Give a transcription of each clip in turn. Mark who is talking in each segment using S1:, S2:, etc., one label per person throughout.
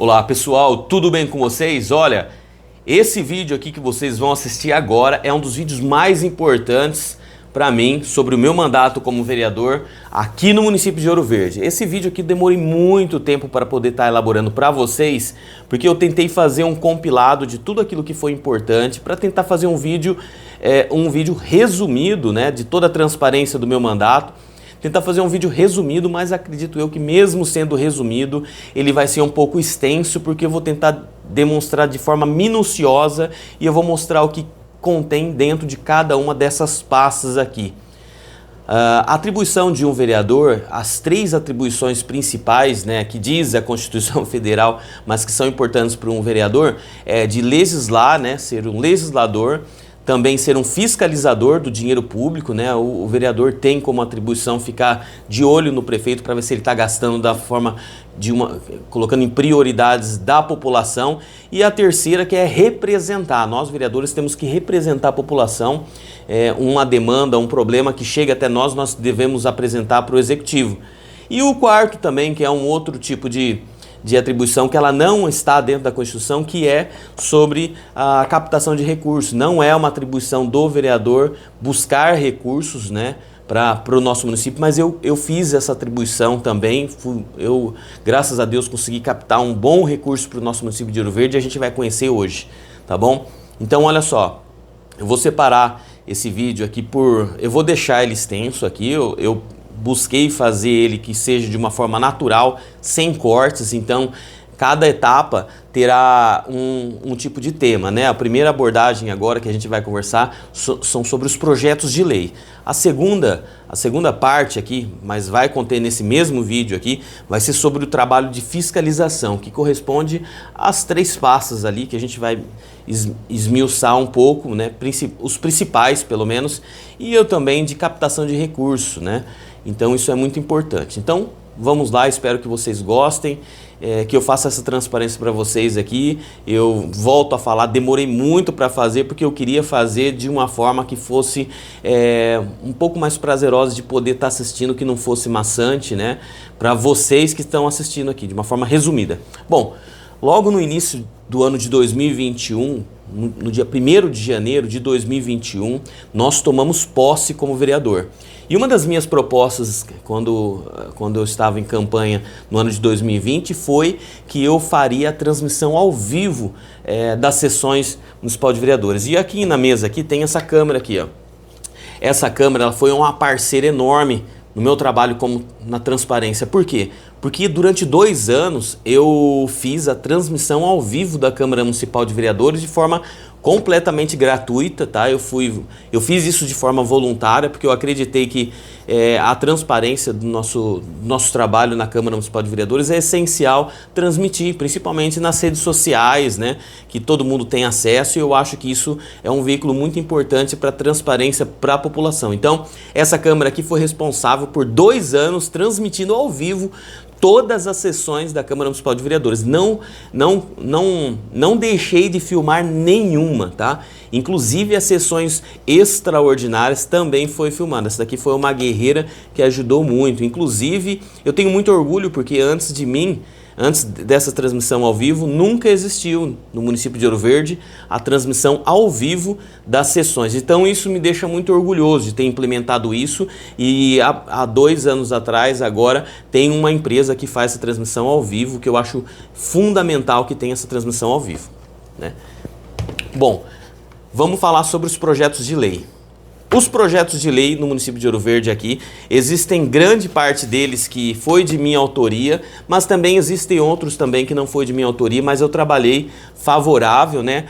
S1: Olá pessoal, tudo bem com vocês? Olha, esse vídeo aqui que vocês vão assistir agora é um dos vídeos mais importantes para mim sobre o meu mandato como vereador aqui no município de Ouro Verde. Esse vídeo aqui demorei muito tempo para poder estar elaborando para vocês, porque eu tentei fazer um compilado de tudo aquilo que foi importante para tentar fazer um vídeo resumido, né, de toda a transparência do meu mandato. Tentar fazer um vídeo resumido, mas acredito eu que mesmo sendo resumido, ele vai ser um pouco extenso, porque eu vou tentar demonstrar de forma minuciosa e eu vou mostrar o que contém dentro de cada uma dessas pastas aqui. A atribuição de um vereador, as 3 atribuições principais, né, que diz a Constituição Federal, mas que são importantes para um vereador, é de legislar, né, ser um legislador, também ser um fiscalizador do dinheiro público, né? O vereador tem como atribuição ficar de olho no prefeito para ver se ele está gastando da forma colocando em prioridades da população. E a terceira, que é representar. Nós vereadores temos que representar a população. Uma demanda, um problema que chega até nós devemos apresentar para o executivo. E o quarto também, que é um outro tipo de atribuição que ela não está dentro da Constituição, que é sobre a captação de recursos. Não é uma atribuição do vereador buscar recursos, né, para o nosso município, mas eu fiz essa atribuição também. Eu, graças a Deus, consegui captar um bom recurso para o nosso município de Ouro Verde e a gente vai conhecer hoje, tá bom? Então, olha só, eu vou separar esse vídeo aqui eu vou deixar ele extenso aqui, eu busquei fazer ele que seja de uma forma natural, sem cortes, então cada etapa terá um tipo de tema, né? A primeira abordagem agora que a gente vai conversar são sobre os projetos de lei. A segunda parte aqui, mas vai conter nesse mesmo vídeo aqui, vai ser sobre o trabalho de fiscalização, que corresponde às 3 pastas ali que a gente vai esmiuçar um pouco, né? Os principais pelo menos, e eu também de captação de recursos, né? Então isso é muito importante. Então vamos lá, espero que vocês gostem, que eu faça essa transparência para vocês aqui. Eu volto a falar, demorei muito para fazer porque eu queria fazer de uma forma que fosse um pouco mais prazerosa de poder estar assistindo, que não fosse maçante, né? Para vocês que estão assistindo aqui, de uma forma resumida. Bom, logo no início do ano de 2021, no dia 1º de janeiro de 2021, nós tomamos posse como vereador. E uma das minhas propostas, quando eu estava em campanha no ano de 2020, foi que eu faria a transmissão ao vivo das sessões municipal de vereadores. E aqui na mesa aqui tem essa câmera aqui, ó. Essa câmera ela foi uma parceira enorme no meu trabalho na transparência. Por quê? Porque durante 2 anos eu fiz a transmissão ao vivo da Câmara Municipal de Vereadores de forma completamente gratuita, tá? Eu fiz isso de forma voluntária porque eu acreditei que a transparência do nosso trabalho na Câmara Municipal de Vereadores é essencial transmitir, principalmente nas redes sociais, né? Que todo mundo tem acesso, e eu acho que isso é um veículo muito importante para a transparência para a população. Então, essa câmera aqui foi responsável por 2 anos transmitindo ao vivo todas as sessões da Câmara Municipal de Vereadores. Não deixei de filmar nenhuma, tá? Inclusive as sessões extraordinárias também foi filmada. Essa daqui foi uma guerreira que ajudou muito. Inclusive, eu tenho muito orgulho porque antes dessa transmissão ao vivo, nunca existiu no município de Ouro Verde a transmissão ao vivo das sessões. Então isso me deixa muito orgulhoso de ter implementado isso, e há 2 anos atrás, agora, tem uma empresa que faz essa transmissão ao vivo, que eu acho fundamental que tenha essa transmissão ao vivo, né? Bom, vamos falar sobre os projetos de lei. Os projetos de lei no município de Ouro Verde aqui, existem grande parte deles que foi de minha autoria, mas também existem outros também que não foi de minha autoria, mas eu trabalhei favorável, né,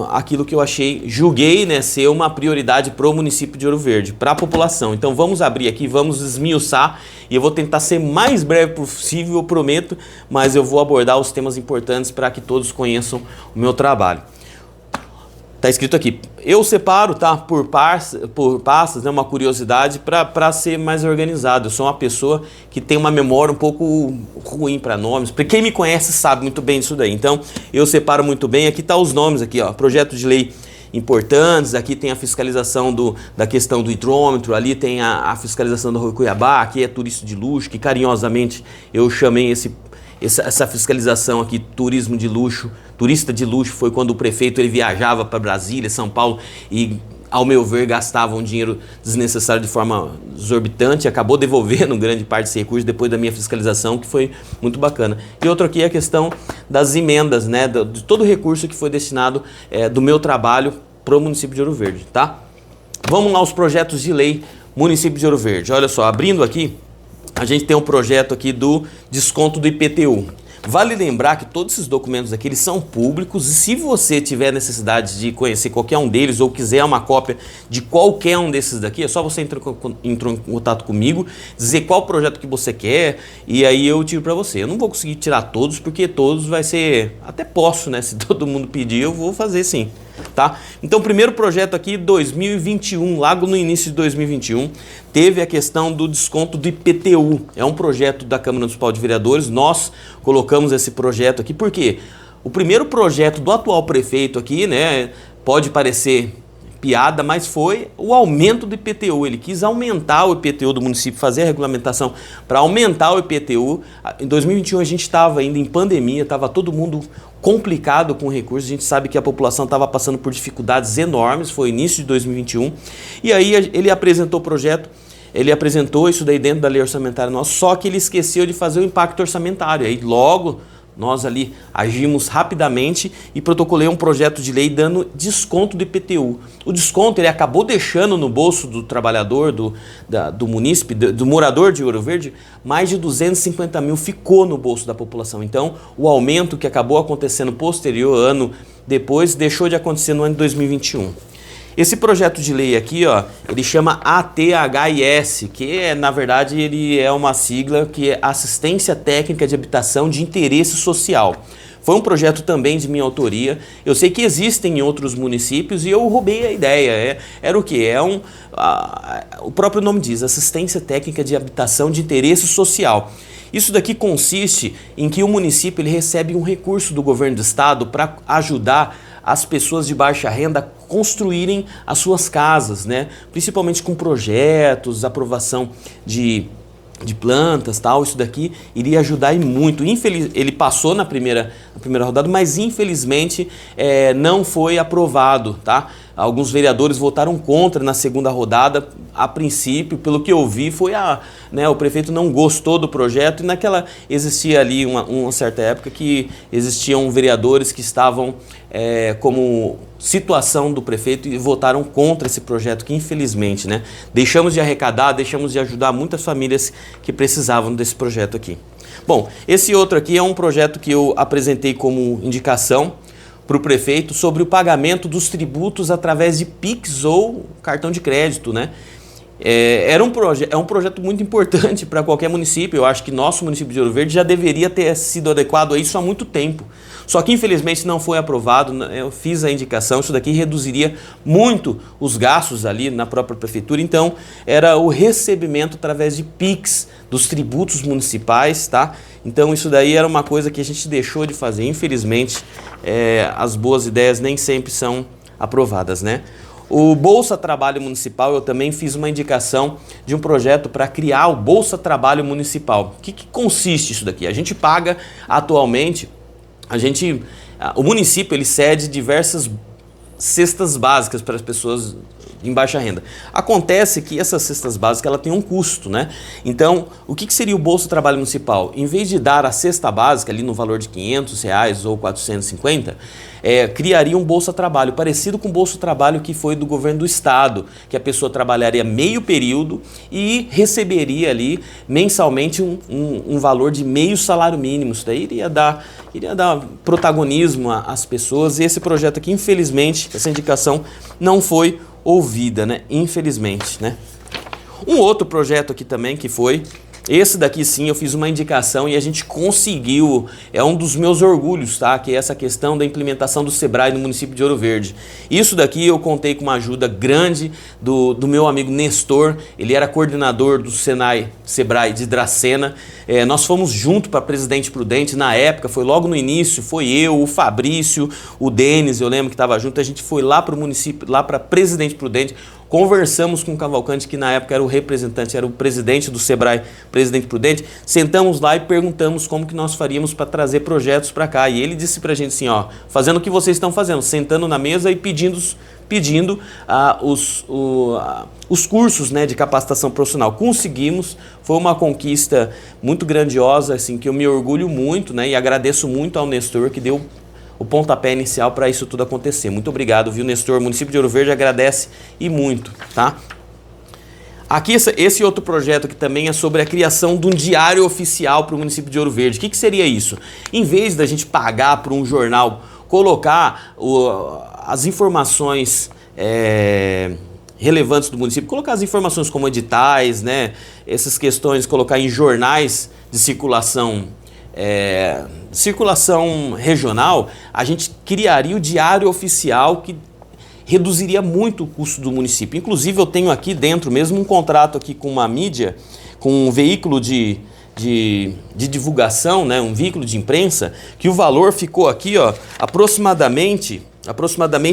S1: aquilo que eu julguei, né, ser uma prioridade para o município de Ouro Verde, para a população. Então vamos abrir aqui, vamos esmiuçar, e eu vou tentar ser mais breve possível, eu prometo, mas eu vou abordar os temas importantes para que todos conheçam o meu trabalho. Tá escrito aqui, eu separo, tá, por pastas, né, uma curiosidade para ser mais organizado. Eu sou uma pessoa que tem uma memória um pouco ruim para nomes, porque quem me conhece sabe muito bem disso daí. Então, eu separo muito bem. Aqui tá os nomes aqui, ó, projeto de lei importantes. Aqui tem a fiscalização da questão do hidrômetro, ali tem a fiscalização do Rio Cuiabá, aqui é turismo de luxo, que carinhosamente eu chamei essa fiscalização aqui, turismo de luxo, turista de luxo, foi quando o prefeito ele viajava para Brasília, São Paulo e, ao meu ver, gastavam dinheiro desnecessário de forma exorbitante, acabou devolvendo grande parte desse recurso depois da minha fiscalização, que foi muito bacana. E outro aqui é a questão das emendas, né, de todo o recurso que foi destinado do meu trabalho para o município de Ouro Verde, tá? Vamos lá aos projetos de lei município de Ouro Verde. Olha só, abrindo aqui, a gente tem um projeto aqui do desconto do IPTU. Vale lembrar que todos esses documentos aqui eles são públicos e se você tiver necessidade de conhecer qualquer um deles ou quiser uma cópia de qualquer um desses daqui, é só você entrar em contato comigo, dizer qual projeto que você quer e aí eu tiro para você. Eu não vou conseguir tirar todos porque todos vai ser, até posso, né? Se todo mundo pedir eu vou fazer sim. Tá? Então, o primeiro projeto aqui, 2021, logo no início de 2021, teve a questão do desconto do IPTU. É um projeto da Câmara Municipal de Vereadores, nós colocamos esse projeto aqui, porque o primeiro projeto do atual prefeito aqui, né, pode parecer piada, mas foi o aumento do IPTU. Ele quis aumentar o IPTU do município, fazer a regulamentação para aumentar o IPTU. Em 2021 a gente estava ainda em pandemia, estava todo mundo complicado com recursos, a gente sabe que a população estava passando por dificuldades enormes, foi início de 2021, e aí ele apresentou o projeto, ele apresentou isso daí dentro da lei orçamentária nossa, só que ele esqueceu de fazer o impacto orçamentário, aí logo nós ali agimos rapidamente e protocolei um projeto de lei dando desconto do IPTU. O desconto ele acabou deixando no bolso do trabalhador, do munícipe, do morador de Ouro Verde, mais de 250 mil ficou no bolso da população. Então, o aumento que acabou acontecendo posterior, ano depois, deixou de acontecer no ano de 2021. Esse projeto de lei aqui, ó, ele chama ATHIS, que na verdade ele é uma sigla que é Assistência Técnica de Habitação de Interesse Social. Foi um projeto também de minha autoria. Eu sei que existem em outros municípios e eu roubei a ideia. Era o quê? O próprio nome diz, Assistência Técnica de Habitação de Interesse Social. Isso daqui consiste em que o município ele recebe um recurso do governo do estado para ajudar as pessoas de baixa renda a construírem as suas casas, né? Principalmente com projetos, aprovação de plantas, tal, isso daqui iria ajudar e muito. Ele passou na primeira rodada, mas infelizmente não foi aprovado, tá? Alguns vereadores votaram contra na segunda rodada. A princípio, pelo que eu vi, foi o prefeito não gostou do projeto e existia ali uma certa época que existiam vereadores que estavam como situação do prefeito e votaram contra esse projeto que infelizmente, né, deixamos de arrecadar, deixamos de ajudar muitas famílias que precisavam desse projeto aqui. Bom, esse outro aqui é um projeto que eu apresentei como indicação para o prefeito sobre o pagamento dos tributos através de Pix ou cartão de crédito, né? É um projeto muito importante para qualquer município. Eu acho que nosso município de Ouro Verde já deveria ter sido adequado a isso há muito tempo. Só que infelizmente não foi aprovado, eu fiz a indicação, isso daqui reduziria muito os gastos ali na própria prefeitura, então era o recebimento através de Pix dos tributos municipais, tá? Então isso daí era uma coisa que a gente deixou de fazer, infelizmente as boas ideias nem sempre são aprovadas, né? O Bolsa Trabalho Municipal, eu também fiz uma indicação de um projeto para criar o Bolsa Trabalho Municipal. O que consiste isso daqui? A gente paga atualmente, o município ele cede diversas cestas básicas para as pessoas em baixa renda. Acontece que essas cestas básicas ela tem um custo, né? Então, o que seria o Bolsa Trabalho Municipal? Em vez de dar a cesta básica ali no valor de R$500 ou 450, criaria um Bolsa Trabalho, parecido com o Bolsa Trabalho que foi do governo do estado, que a pessoa trabalharia meio período e receberia ali mensalmente um valor de meio salário mínimo. Isso daí iria dar protagonismo às pessoas e esse projeto aqui, infelizmente, essa indicação não foi ouvida, né? Infelizmente, né? Um outro projeto aqui também que foi, esse daqui sim, eu fiz uma indicação e a gente conseguiu, é um dos meus orgulhos, tá? Que é essa questão da implementação do Sebrae no município de Ouro Verde. Isso daqui eu contei com uma ajuda grande do meu amigo Nestor, ele era coordenador do Sebrae de Dracena. Nós fomos junto para Presidente Prudente, na época, foi logo no início, foi eu, o Fabrício, o Denis, eu lembro que estava junto, a gente foi lá para o município, lá para Presidente Prudente, conversamos com o Cavalcante, que na época era o representante, era o presidente do Sebrae, presidente Prudente, sentamos lá e perguntamos como que nós faríamos para trazer projetos para cá. E ele disse pra gente assim, ó, fazendo o que vocês estão fazendo, sentando na mesa e pedindo os cursos, né, de capacitação profissional. Conseguimos, foi uma conquista muito grandiosa, assim, que eu me orgulho muito, né, e agradeço muito ao Nestor que deu o pontapé inicial para isso tudo acontecer. Muito obrigado, viu, Nestor? O município de Ouro Verde agradece e muito, tá? Aqui esse outro projeto aqui também é sobre a criação de um diário oficial para o município de Ouro Verde. O que seria isso? Em vez da gente pagar para um jornal colocar as informações relevantes do município, colocar as informações como editais, né, essas questões, colocar em jornais de circulação regional, a gente criaria o diário oficial que reduziria muito o custo do município. Inclusive eu tenho aqui dentro mesmo um contrato aqui com uma mídia, com um veículo de divulgação, né, um veículo de imprensa, que o valor ficou aqui, ó, aproximadamente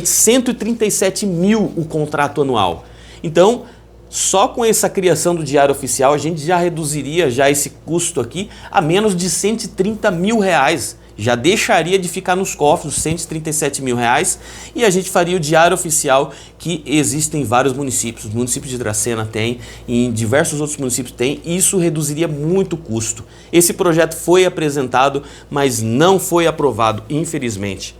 S1: 137 mil o contrato anual. Então, só com essa criação do diário oficial, a gente já reduziria já esse custo aqui a menos de 130 mil reais. Já deixaria de ficar nos cofres os 137 mil reais e a gente faria o diário oficial que existe em vários municípios. O município de Dracena tem, e em diversos outros municípios tem, e isso reduziria muito o custo. Esse projeto foi apresentado, mas não foi aprovado, infelizmente.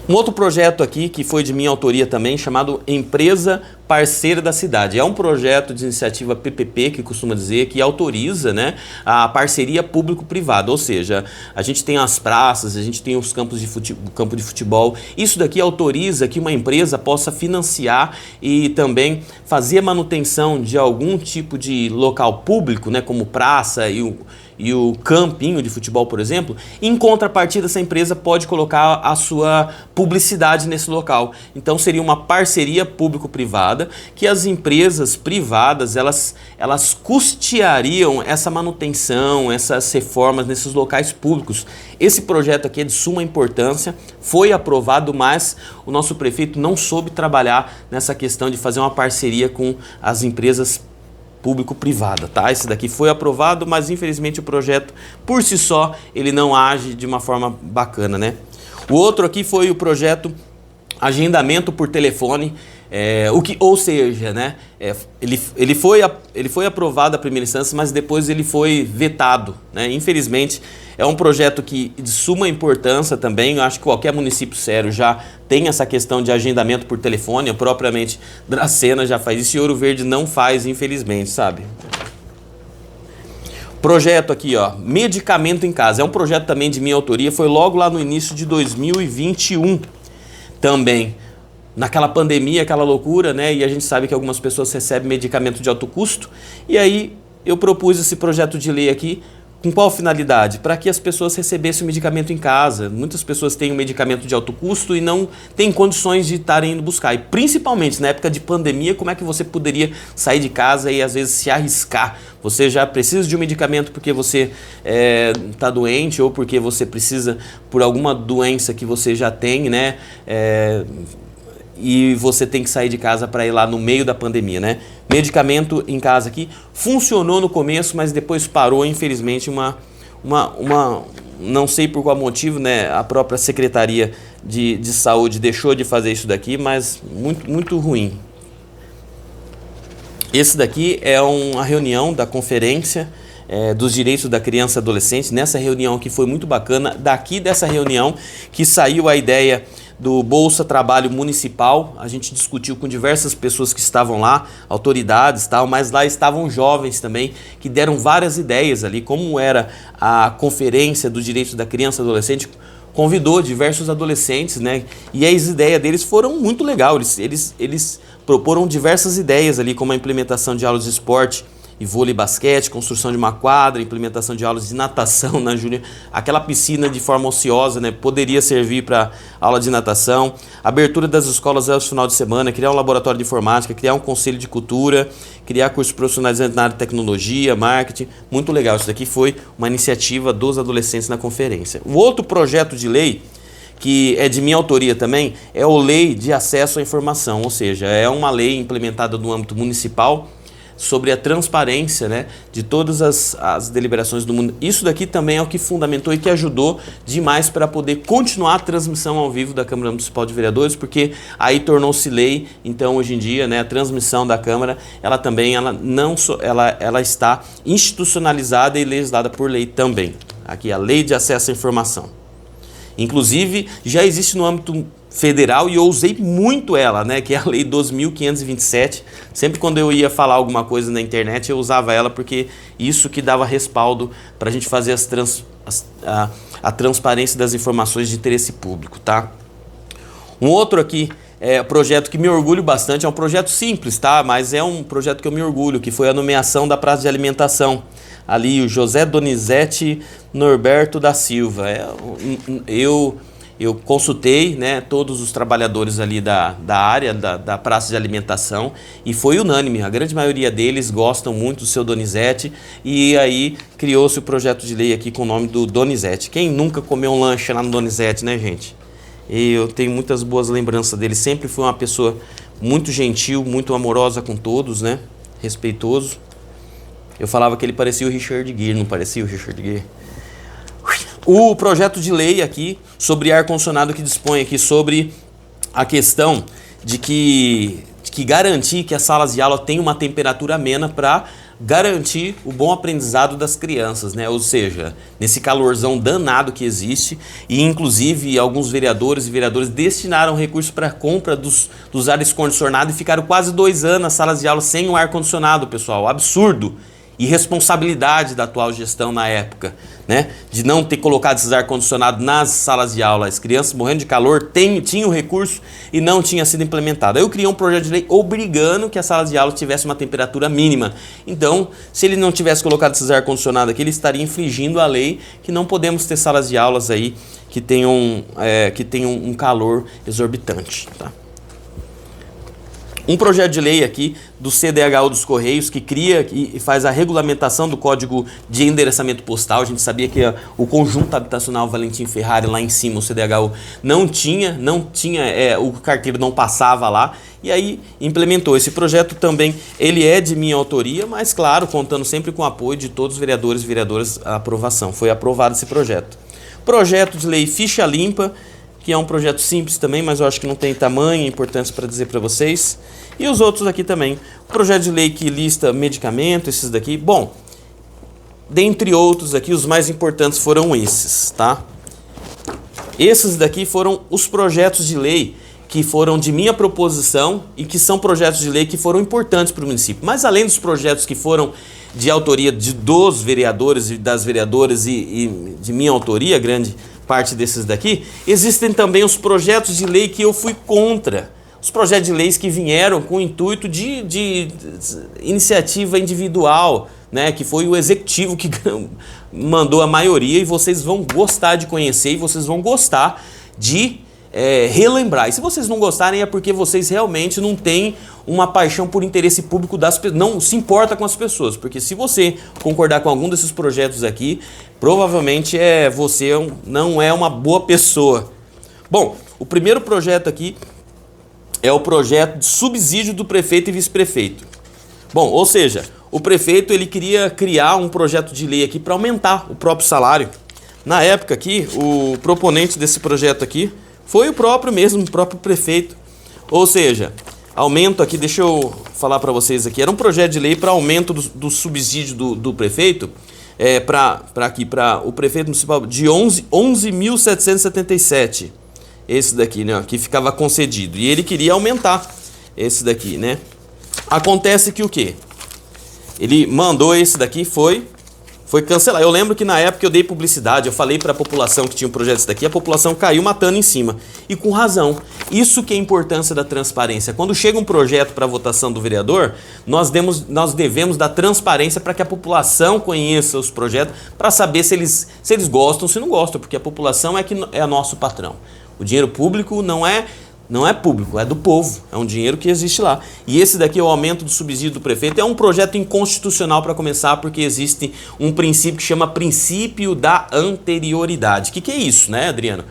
S1: Um outro projeto aqui, que foi de minha autoria também, chamado Empresa Parceira da Cidade. É um projeto de iniciativa PPP, que costuma dizer, que autoriza, né, a parceria público-privada. Ou seja, a gente tem as praças, a gente tem os campos de campo de futebol. Isso daqui autoriza que uma empresa possa financiar e também fazer a manutenção de algum tipo de local público, né, como praça e o campinho de futebol, por exemplo. Em contrapartida, essa empresa pode colocar a sua publicidade nesse local. Então seria uma parceria público-privada que as empresas privadas elas custeariam essa manutenção, essas reformas nesses locais públicos. Esse projeto aqui é de suma importância, foi aprovado, mas o nosso prefeito não soube trabalhar nessa questão de fazer uma parceria com as empresas público-privada, tá? Esse daqui foi aprovado, mas infelizmente o projeto por si só ele não age de uma forma bacana, né? O outro aqui foi o projeto agendamento por telefone, ou seja, né? Ele foi aprovado a primeira instância, mas depois ele foi vetado, né? Infelizmente é um projeto que de suma importância também. Eu acho que qualquer município sério já tem essa questão de agendamento por telefone. Propriamente Dracena já faz isso e Ouro Verde não faz, infelizmente, sabe? Projeto aqui, ó, medicamento em casa. É um projeto também de minha autoria, foi logo lá no início de 2021 também. Naquela pandemia, aquela loucura, né? E a gente sabe que algumas pessoas recebem medicamento de alto custo. E aí eu propus esse projeto de lei aqui. Com qual finalidade? Para que as pessoas recebessem o medicamento em casa. Muitas pessoas têm um medicamento de alto custo e não têm condições de estarem indo buscar. E principalmente na época de pandemia, como é que você poderia sair de casa e às vezes se arriscar? Você já precisa de um medicamento porque você está doente ou porque você precisa por alguma doença que você já tem, né? E você tem que sair de casa para ir lá no meio da pandemia, né? Medicamento em casa aqui funcionou no começo, mas depois parou, infelizmente, não sei por qual motivo, né? A própria Secretaria de Saúde deixou de fazer isso daqui, mas muito, muito ruim. Esse daqui é uma reunião da Conferência dos Direitos da Criança e Adolescente. Nessa reunião que foi muito bacana, daqui dessa reunião que saiu a ideia do Bolsa Trabalho Municipal. A gente discutiu com diversas pessoas que estavam lá, autoridades e tal, mas lá estavam jovens também, que deram várias ideias ali, como era a Conferência dos Direitos da Criança e Adolescente, convidou diversos adolescentes, né? E as ideias deles foram muito legais. Eles proporam diversas ideias ali, como a implementação de aulas de esporte e vôlei e basquete, construção de uma quadra, implementação de aulas de natação na Júnior, aquela piscina de forma ociosa, né, poderia servir para aula de natação, abertura das escolas aos final de semana, criar um laboratório de informática, criar um conselho de cultura, criar cursos profissionalizantes na área de tecnologia, marketing, muito legal. Isso daqui foi uma iniciativa dos adolescentes na conferência. O outro projeto de lei que é de minha autoria também, é a Lei de Acesso à Informação, ou seja, é uma lei implementada no âmbito municipal sobre a transparência, né, de todas as deliberações do mundo. Isso daqui também é o que fundamentou e que ajudou demais para poder continuar a transmissão ao vivo da Câmara Municipal de Vereadores, porque aí tornou-se lei. Então, hoje em dia, né, a transmissão da Câmara, ela também ela está institucionalizada e legislada por lei também. Aqui a Lei de Acesso à Informação. Inclusive, já existe no âmbito federal e eu usei muito ela, né, que é a Lei 12.527. Sempre quando eu ia falar alguma coisa na internet, eu usava ela porque isso que dava respaldo para a gente fazer a transparência das informações de interesse público, tá? Um outro aqui projeto que me orgulho bastante, é um projeto simples, tá? Mas é um projeto que eu me orgulho, que foi a nomeação da praça de alimentação. Ali o José Donizete Norberto da Silva. Eu consultei, né, todos os trabalhadores ali da área da praça de alimentação e foi unânime. A grande maioria deles gostam muito do seu Donizete e aí criou-se o projeto de lei aqui com o nome do Donizete. Quem nunca comeu um lanche lá no Donizete, né, gente? E eu tenho muitas boas lembranças dele. Sempre foi uma pessoa muito gentil, muito amorosa com todos, né? Respeitoso. Eu falava que ele parecia o Richard Gere, não parecia o Richard Gere? O projeto de lei aqui sobre ar-condicionado que dispõe aqui sobre a questão de que garantir que as salas de aula tenham uma temperatura amena para garantir o bom aprendizado das crianças, né? Ou seja, nesse calorzão danado que existe, e inclusive alguns vereadores e vereadoras destinaram recursos para a compra dos ares condicionados e ficaram quase 2 anos nas salas de aula sem o ar-condicionado, pessoal. Absurdo! Irresponsabilidade da atual gestão na época, né? De não ter colocado esses ar-condicionado nas salas de aula. As crianças morrendo de calor, tinham recurso e não tinha sido implementado. Aí eu criei um projeto de lei obrigando que as salas de aula tivessem uma temperatura mínima. Então, se ele não tivesse colocado esses ar-condicionado aqui, ele estaria infringindo a lei que não podemos ter salas de aulas aí que tenham um calor exorbitante, tá? Um projeto de lei aqui do CDHU dos Correios que cria e faz a regulamentação do código de endereçamento postal. A gente sabia que o conjunto habitacional Valentim Ferrari lá em cima, o CDHU, não tinha, o carteiro não passava lá. E aí implementou esse projeto também. Ele é de minha autoria, mas claro, contando sempre com o apoio de todos os vereadores e vereadoras, a aprovação. Foi aprovado esse projeto. Projeto de lei Ficha Limpa, que é um projeto simples também, mas eu acho que não tem tamanho e importância para dizer para vocês. E os outros aqui também. Projeto de lei que lista medicamento, esses daqui. Bom, dentre outros aqui, os mais importantes foram esses, tá? Esses daqui foram os projetos de lei que foram de minha proposição e que são projetos de lei que foram importantes para o município. Mas além dos projetos que foram de autoria dos vereadores e das vereadoras e de minha autoria, grande parte desses daqui, existem também os projetos de lei que eu fui contra. Os projetos de leis que vieram com o intuito de iniciativa individual, né, que foi o executivo que mandou a maioria e vocês vão gostar de conhecer e vocês vão gostar de relembrar. E se vocês não gostarem é porque vocês realmente não têm uma paixão por interesse público das pessoas, não se importa com as pessoas, porque se você concordar com algum desses projetos aqui, provavelmente você não é uma boa pessoa. Bom, o primeiro projeto aqui é o projeto de subsídio do prefeito e vice-prefeito. Bom, ou seja, o prefeito ele queria criar um projeto de lei aqui para aumentar o próprio salário. Na época aqui, o proponente desse projeto aqui foi o próprio prefeito. Ou seja, aumento aqui, deixa eu falar para vocês aqui, era um projeto de lei para aumento do subsídio do prefeito, para o prefeito municipal de 11.777. Esse daqui, né, que ficava concedido. E ele queria aumentar esse daqui, né? Acontece que o quê? Ele mandou esse daqui, foi cancelar. Eu lembro que na época eu dei publicidade, eu falei para a população que tinha um projeto desse daqui, a população caiu matando em cima. E com razão. Isso que é a importância da transparência. Quando chega um projeto para votação do vereador, nós devemos dar transparência para que a população conheça os projetos, para saber se eles gostam ou se não gostam, porque a população é nosso patrão. O dinheiro público não é público, é do povo, é um dinheiro que existe lá. E esse daqui, o aumento do subsídio do prefeito, é um projeto inconstitucional para começar, porque existe um princípio que chama princípio da anterioridade. O que é isso, né, Adriano?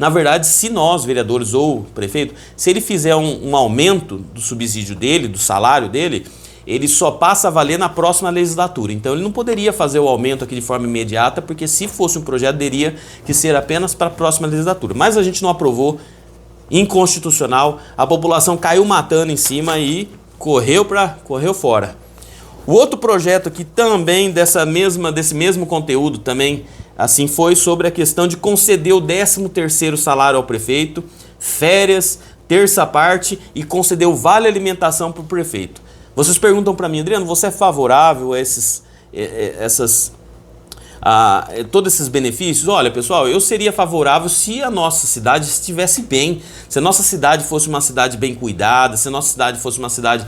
S1: Na verdade, se nós, vereadores ou o prefeito, se ele fizer um aumento do subsídio dele, do salário dele, ele só passa a valer na próxima legislatura. Então ele não poderia fazer o aumento aqui de forma imediata, porque se fosse um projeto, teria que ser apenas para a próxima legislatura. Mas a gente não aprovou, inconstitucional, a população caiu matando em cima e correu fora. O outro projeto aqui também desse mesmo conteúdo também assim foi sobre a questão de conceder o 13º salário ao prefeito, férias, terça parte e conceder o vale alimentação para o prefeito. Vocês perguntam para mim, Adriano, você é favorável a todos esses benefícios? Olha, pessoal, eu seria favorável se a nossa cidade estivesse bem, se a nossa cidade fosse uma cidade bem cuidada, se a nossa cidade fosse uma cidade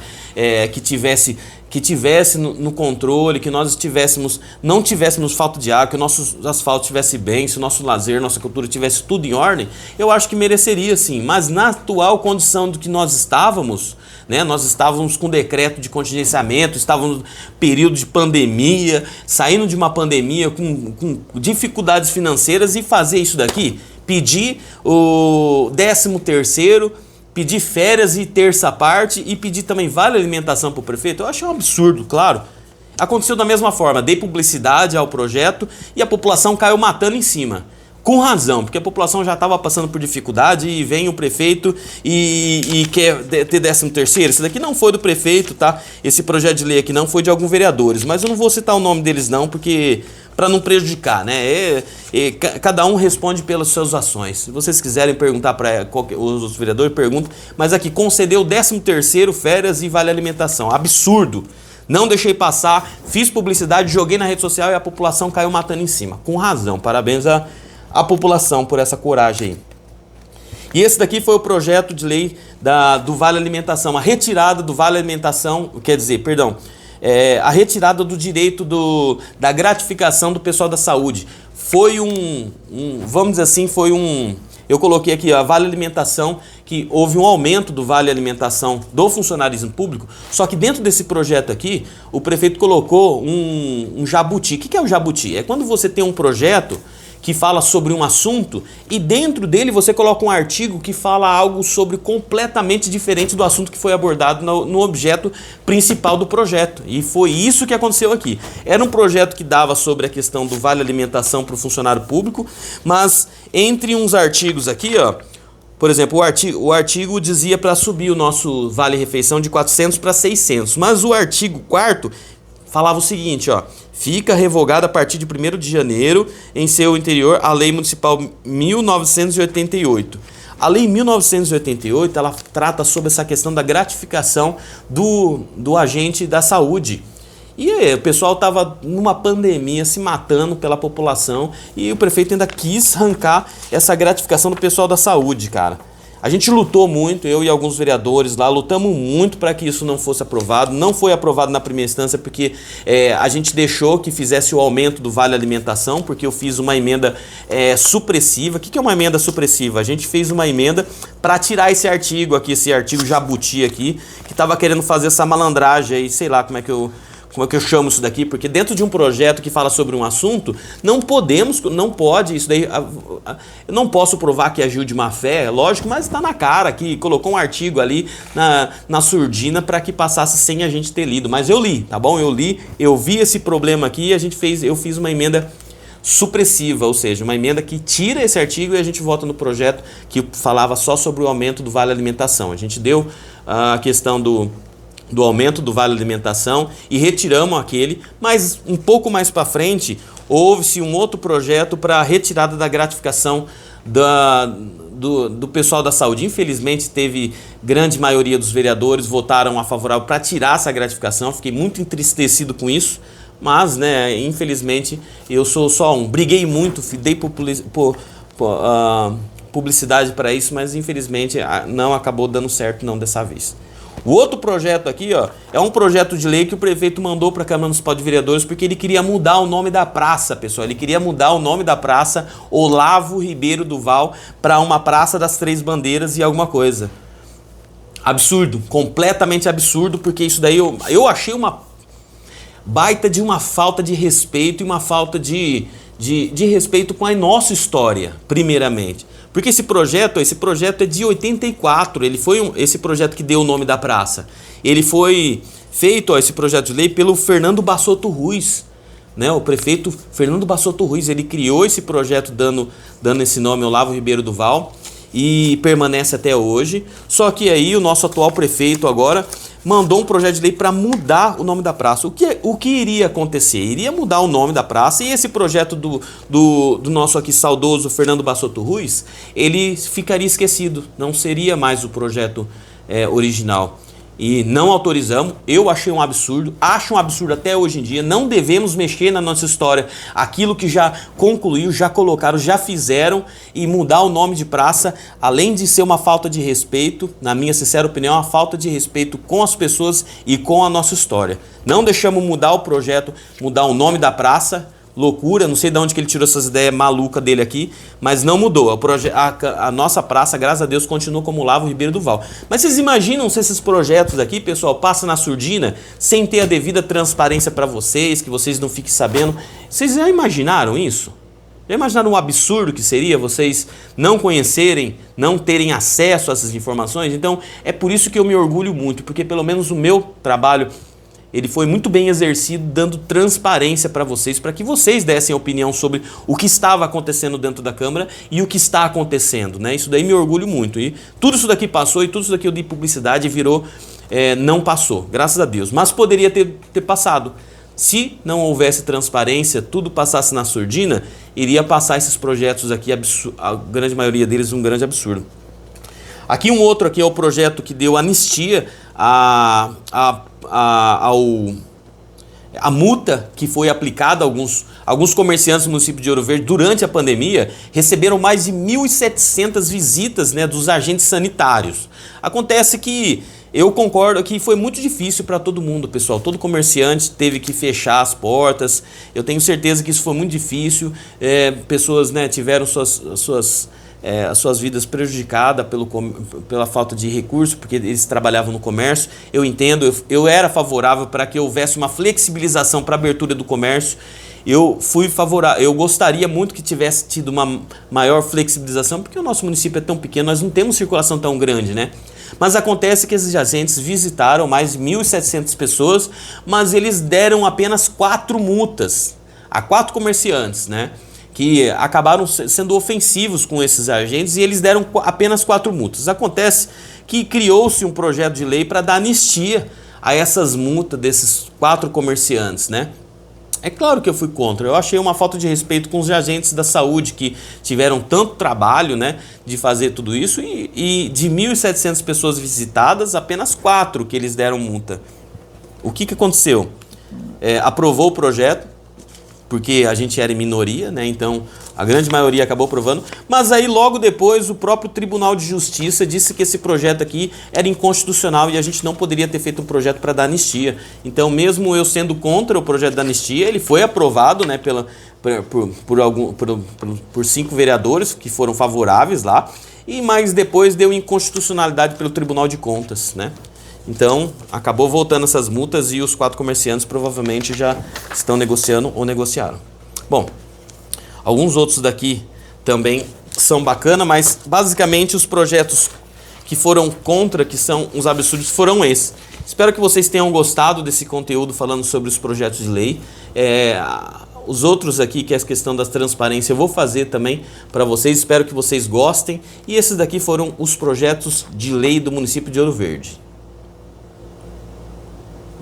S1: que tivesse no controle, que nós não tivéssemos falta de água, que o nosso asfalto estivesse bem, se o nosso lazer, nossa cultura tivesse tudo em ordem, eu acho que mereceria sim. Mas na atual condição do que nós estávamos, né, nós estávamos com decreto de contingenciamento, estávamos no período de pandemia, saindo de uma pandemia com dificuldades financeiras, e fazer isso daqui, pedir o 13º, pedir férias e terça parte e pedir também vale alimentação para o prefeito, eu acho um absurdo, claro. Aconteceu da mesma forma, dei publicidade ao projeto e a população caiu matando em cima. Com razão, porque a população já estava passando por dificuldade e vem o prefeito e quer ter 13º. Esse daqui não foi do prefeito, tá? Esse projeto de lei aqui não foi de alguns vereadores, mas eu não vou citar o nome deles não, porque para não prejudicar, né? Cada um responde pelas suas ações. Se vocês quiserem perguntar para os vereadores, perguntam. Mas aqui, concedeu o 13º, férias e vale alimentação. Absurdo. Não deixei passar, fiz publicidade, joguei na rede social e a população caiu matando em cima. Com razão. Parabéns a população por essa coragem aí. E esse daqui foi o projeto de lei do Vale Alimentação, a retirada do Vale Alimentação, a retirada do direito da gratificação do pessoal da saúde. Foi vamos dizer assim, eu coloquei aqui a Vale Alimentação, que houve um aumento do Vale Alimentação do funcionarismo público, só que dentro desse projeto aqui, o prefeito colocou um jabuti. O que é o jabuti? É quando você tem um projeto que fala sobre um assunto e dentro dele você coloca um artigo que fala algo sobre completamente diferente do assunto que foi abordado no objeto principal do projeto. E foi isso que aconteceu aqui. Era um projeto que dava sobre a questão do vale alimentação para o funcionário público, mas entre uns artigos aqui, ó, por exemplo, o artigo dizia para subir o nosso vale-refeição de 400 para 600, mas o artigo 4º falava o seguinte, ó: fica revogada a partir de 1º de janeiro em seu interior a Lei Municipal 1988. A Lei 1988, ela trata sobre essa questão da gratificação do agente da saúde. E o pessoal estava numa pandemia, se matando pela população, e o prefeito ainda quis arrancar essa gratificação do pessoal da saúde, cara. A gente lutou muito, eu e alguns vereadores lá, lutamos muito para que isso não fosse aprovado. Não foi aprovado na primeira instância porque a gente deixou que fizesse o aumento do vale alimentação, porque eu fiz uma emenda supressiva. O que é uma emenda supressiva? A gente fez uma emenda para tirar esse artigo aqui, esse artigo jabuti aqui, que estava querendo fazer essa malandragem aí, sei lá como é que eu chamo isso daqui, porque dentro de um projeto que fala sobre um assunto, não pode, isso daí, eu não posso provar que agiu de má fé, lógico, mas está na cara que colocou um artigo ali na surdina para que passasse sem a gente ter lido, mas eu li, tá bom? Eu vi esse problema aqui e eu fiz uma emenda supressiva, ou seja, uma emenda que tira esse artigo e a gente vota no projeto que falava só sobre o aumento do vale alimentação. A gente deu a questão do aumento do vale alimentação e retiramos aquele, mas um pouco mais para frente houve-se um outro projeto para a retirada da gratificação do pessoal da saúde. Infelizmente teve grande maioria dos vereadores votaram a favorável para tirar essa gratificação, fiquei muito entristecido com isso, mas né, infelizmente eu sou só briguei muito, dei publicidade para isso, mas infelizmente não acabou dando certo não dessa vez. O outro projeto aqui, ó, é um projeto de lei que o prefeito mandou para a Câmara Municipal de Vereadores porque ele queria mudar o nome da praça, pessoal. Ele queria mudar o nome da praça Olavo Ribeiro Duval para uma Praça das Três Bandeiras e alguma coisa. Absurdo, completamente absurdo, porque isso daí eu achei uma baita de uma falta de respeito e uma falta de respeito com a nossa história, primeiramente. Porque esse projeto é de 84, esse projeto que deu o nome da praça, ele foi feito, esse projeto de lei, pelo Fernando Bassotto Ruiz, né? O prefeito Fernando Bassotto Ruiz, ele criou esse projeto dando esse nome ao Olavo Ribeiro do Val e permanece até hoje. Só que aí o nosso atual prefeito agora mandou um projeto de lei para mudar o nome da praça. O que iria acontecer? Iria mudar o nome da praça e esse projeto do nosso aqui saudoso Fernando Bassotto Ruiz, ele ficaria esquecido, não seria mais o projeto original. E não autorizamos, eu achei um absurdo, acho um absurdo até hoje em dia, não devemos mexer na nossa história, aquilo que já concluiu, já colocaram, já fizeram, e mudar o nome de praça, além de ser uma falta de respeito, na minha sincera opinião, é uma falta de respeito com as pessoas e com a nossa história. Não deixamos mudar o projeto, mudar o nome da praça, loucura, não sei de onde que ele tirou essas ideias malucas dele aqui, mas não mudou. A nossa praça, graças a Deus, continua como Olavo Ribeiro do Val. Mas vocês imaginam se esses projetos aqui, pessoal, passam na surdina sem ter a devida transparência para vocês, que vocês não fiquem sabendo? Vocês já imaginaram isso? Já imaginaram um absurdo que seria vocês não conhecerem, não terem acesso a essas informações? Então, é por isso que eu me orgulho muito, porque pelo menos o meu trabalho ele foi muito bem exercido, dando transparência para que vocês dessem opinião sobre o que estava acontecendo dentro da Câmara e o que está acontecendo, né? Isso daí me orgulho muito. E tudo isso daqui passou e tudo isso daqui eu dei publicidade e virou, não passou, graças a Deus. Mas poderia ter passado. Se não houvesse transparência, tudo passasse na surdina, iria passar esses projetos aqui, a grande maioria deles, um grande absurdo. Aqui um outro aqui é o projeto que deu anistia a multa que foi aplicada a alguns comerciantes do município de Ouro Verde durante a pandemia. Receberam mais de 1.700 visitas, né, dos agentes sanitários. Acontece que eu concordo que foi muito difícil para todo mundo, pessoal. Todo comerciante teve que fechar as portas. Eu tenho certeza que isso foi muito difícil. Pessoas, né, tiveram as suas vidas prejudicadas pela falta de recurso, porque eles trabalhavam no comércio. Eu entendo, eu era favorável para que houvesse uma flexibilização para a abertura do comércio. Eu fui favorável, eu gostaria muito que tivesse tido uma maior flexibilização, porque o nosso município é tão pequeno, nós não temos circulação tão grande, né? Mas acontece que esses agentes visitaram mais de 1.700 pessoas, mas eles deram apenas 4 multas a 4 comerciantes, né? Que acabaram sendo ofensivos com esses agentes e eles deram apenas 4 multas. Acontece que criou-se um projeto de lei para dar anistia a essas multas desses 4 comerciantes, né? É claro que eu fui contra, eu achei uma falta de respeito com os agentes da saúde que tiveram tanto trabalho, né, de fazer tudo isso e de 1.700 pessoas visitadas, apenas 4 que eles deram multa. O que aconteceu? Aprovou o projeto, porque a gente era em minoria, né? Então a grande maioria acabou aprovando, mas aí logo depois o próprio Tribunal de Justiça disse que esse projeto aqui era inconstitucional e a gente não poderia ter feito um projeto para dar anistia. Então, mesmo eu sendo contra o projeto da anistia, ele foi aprovado, né, por 5 vereadores que foram favoráveis lá, mas depois deu inconstitucionalidade pelo Tribunal de Contas, né? Então, acabou voltando essas multas e os 4 comerciantes provavelmente já estão negociando ou negociaram. Bom, alguns outros daqui também são bacanas, mas basicamente os projetos que foram contra, que são uns absurdos, foram esses. Espero que vocês tenham gostado desse conteúdo falando sobre os projetos de lei. Os outros aqui, que é a questão da transparência, eu vou fazer também para vocês. Espero que vocês gostem. E esses daqui foram os projetos de lei do município de Ouro Verde.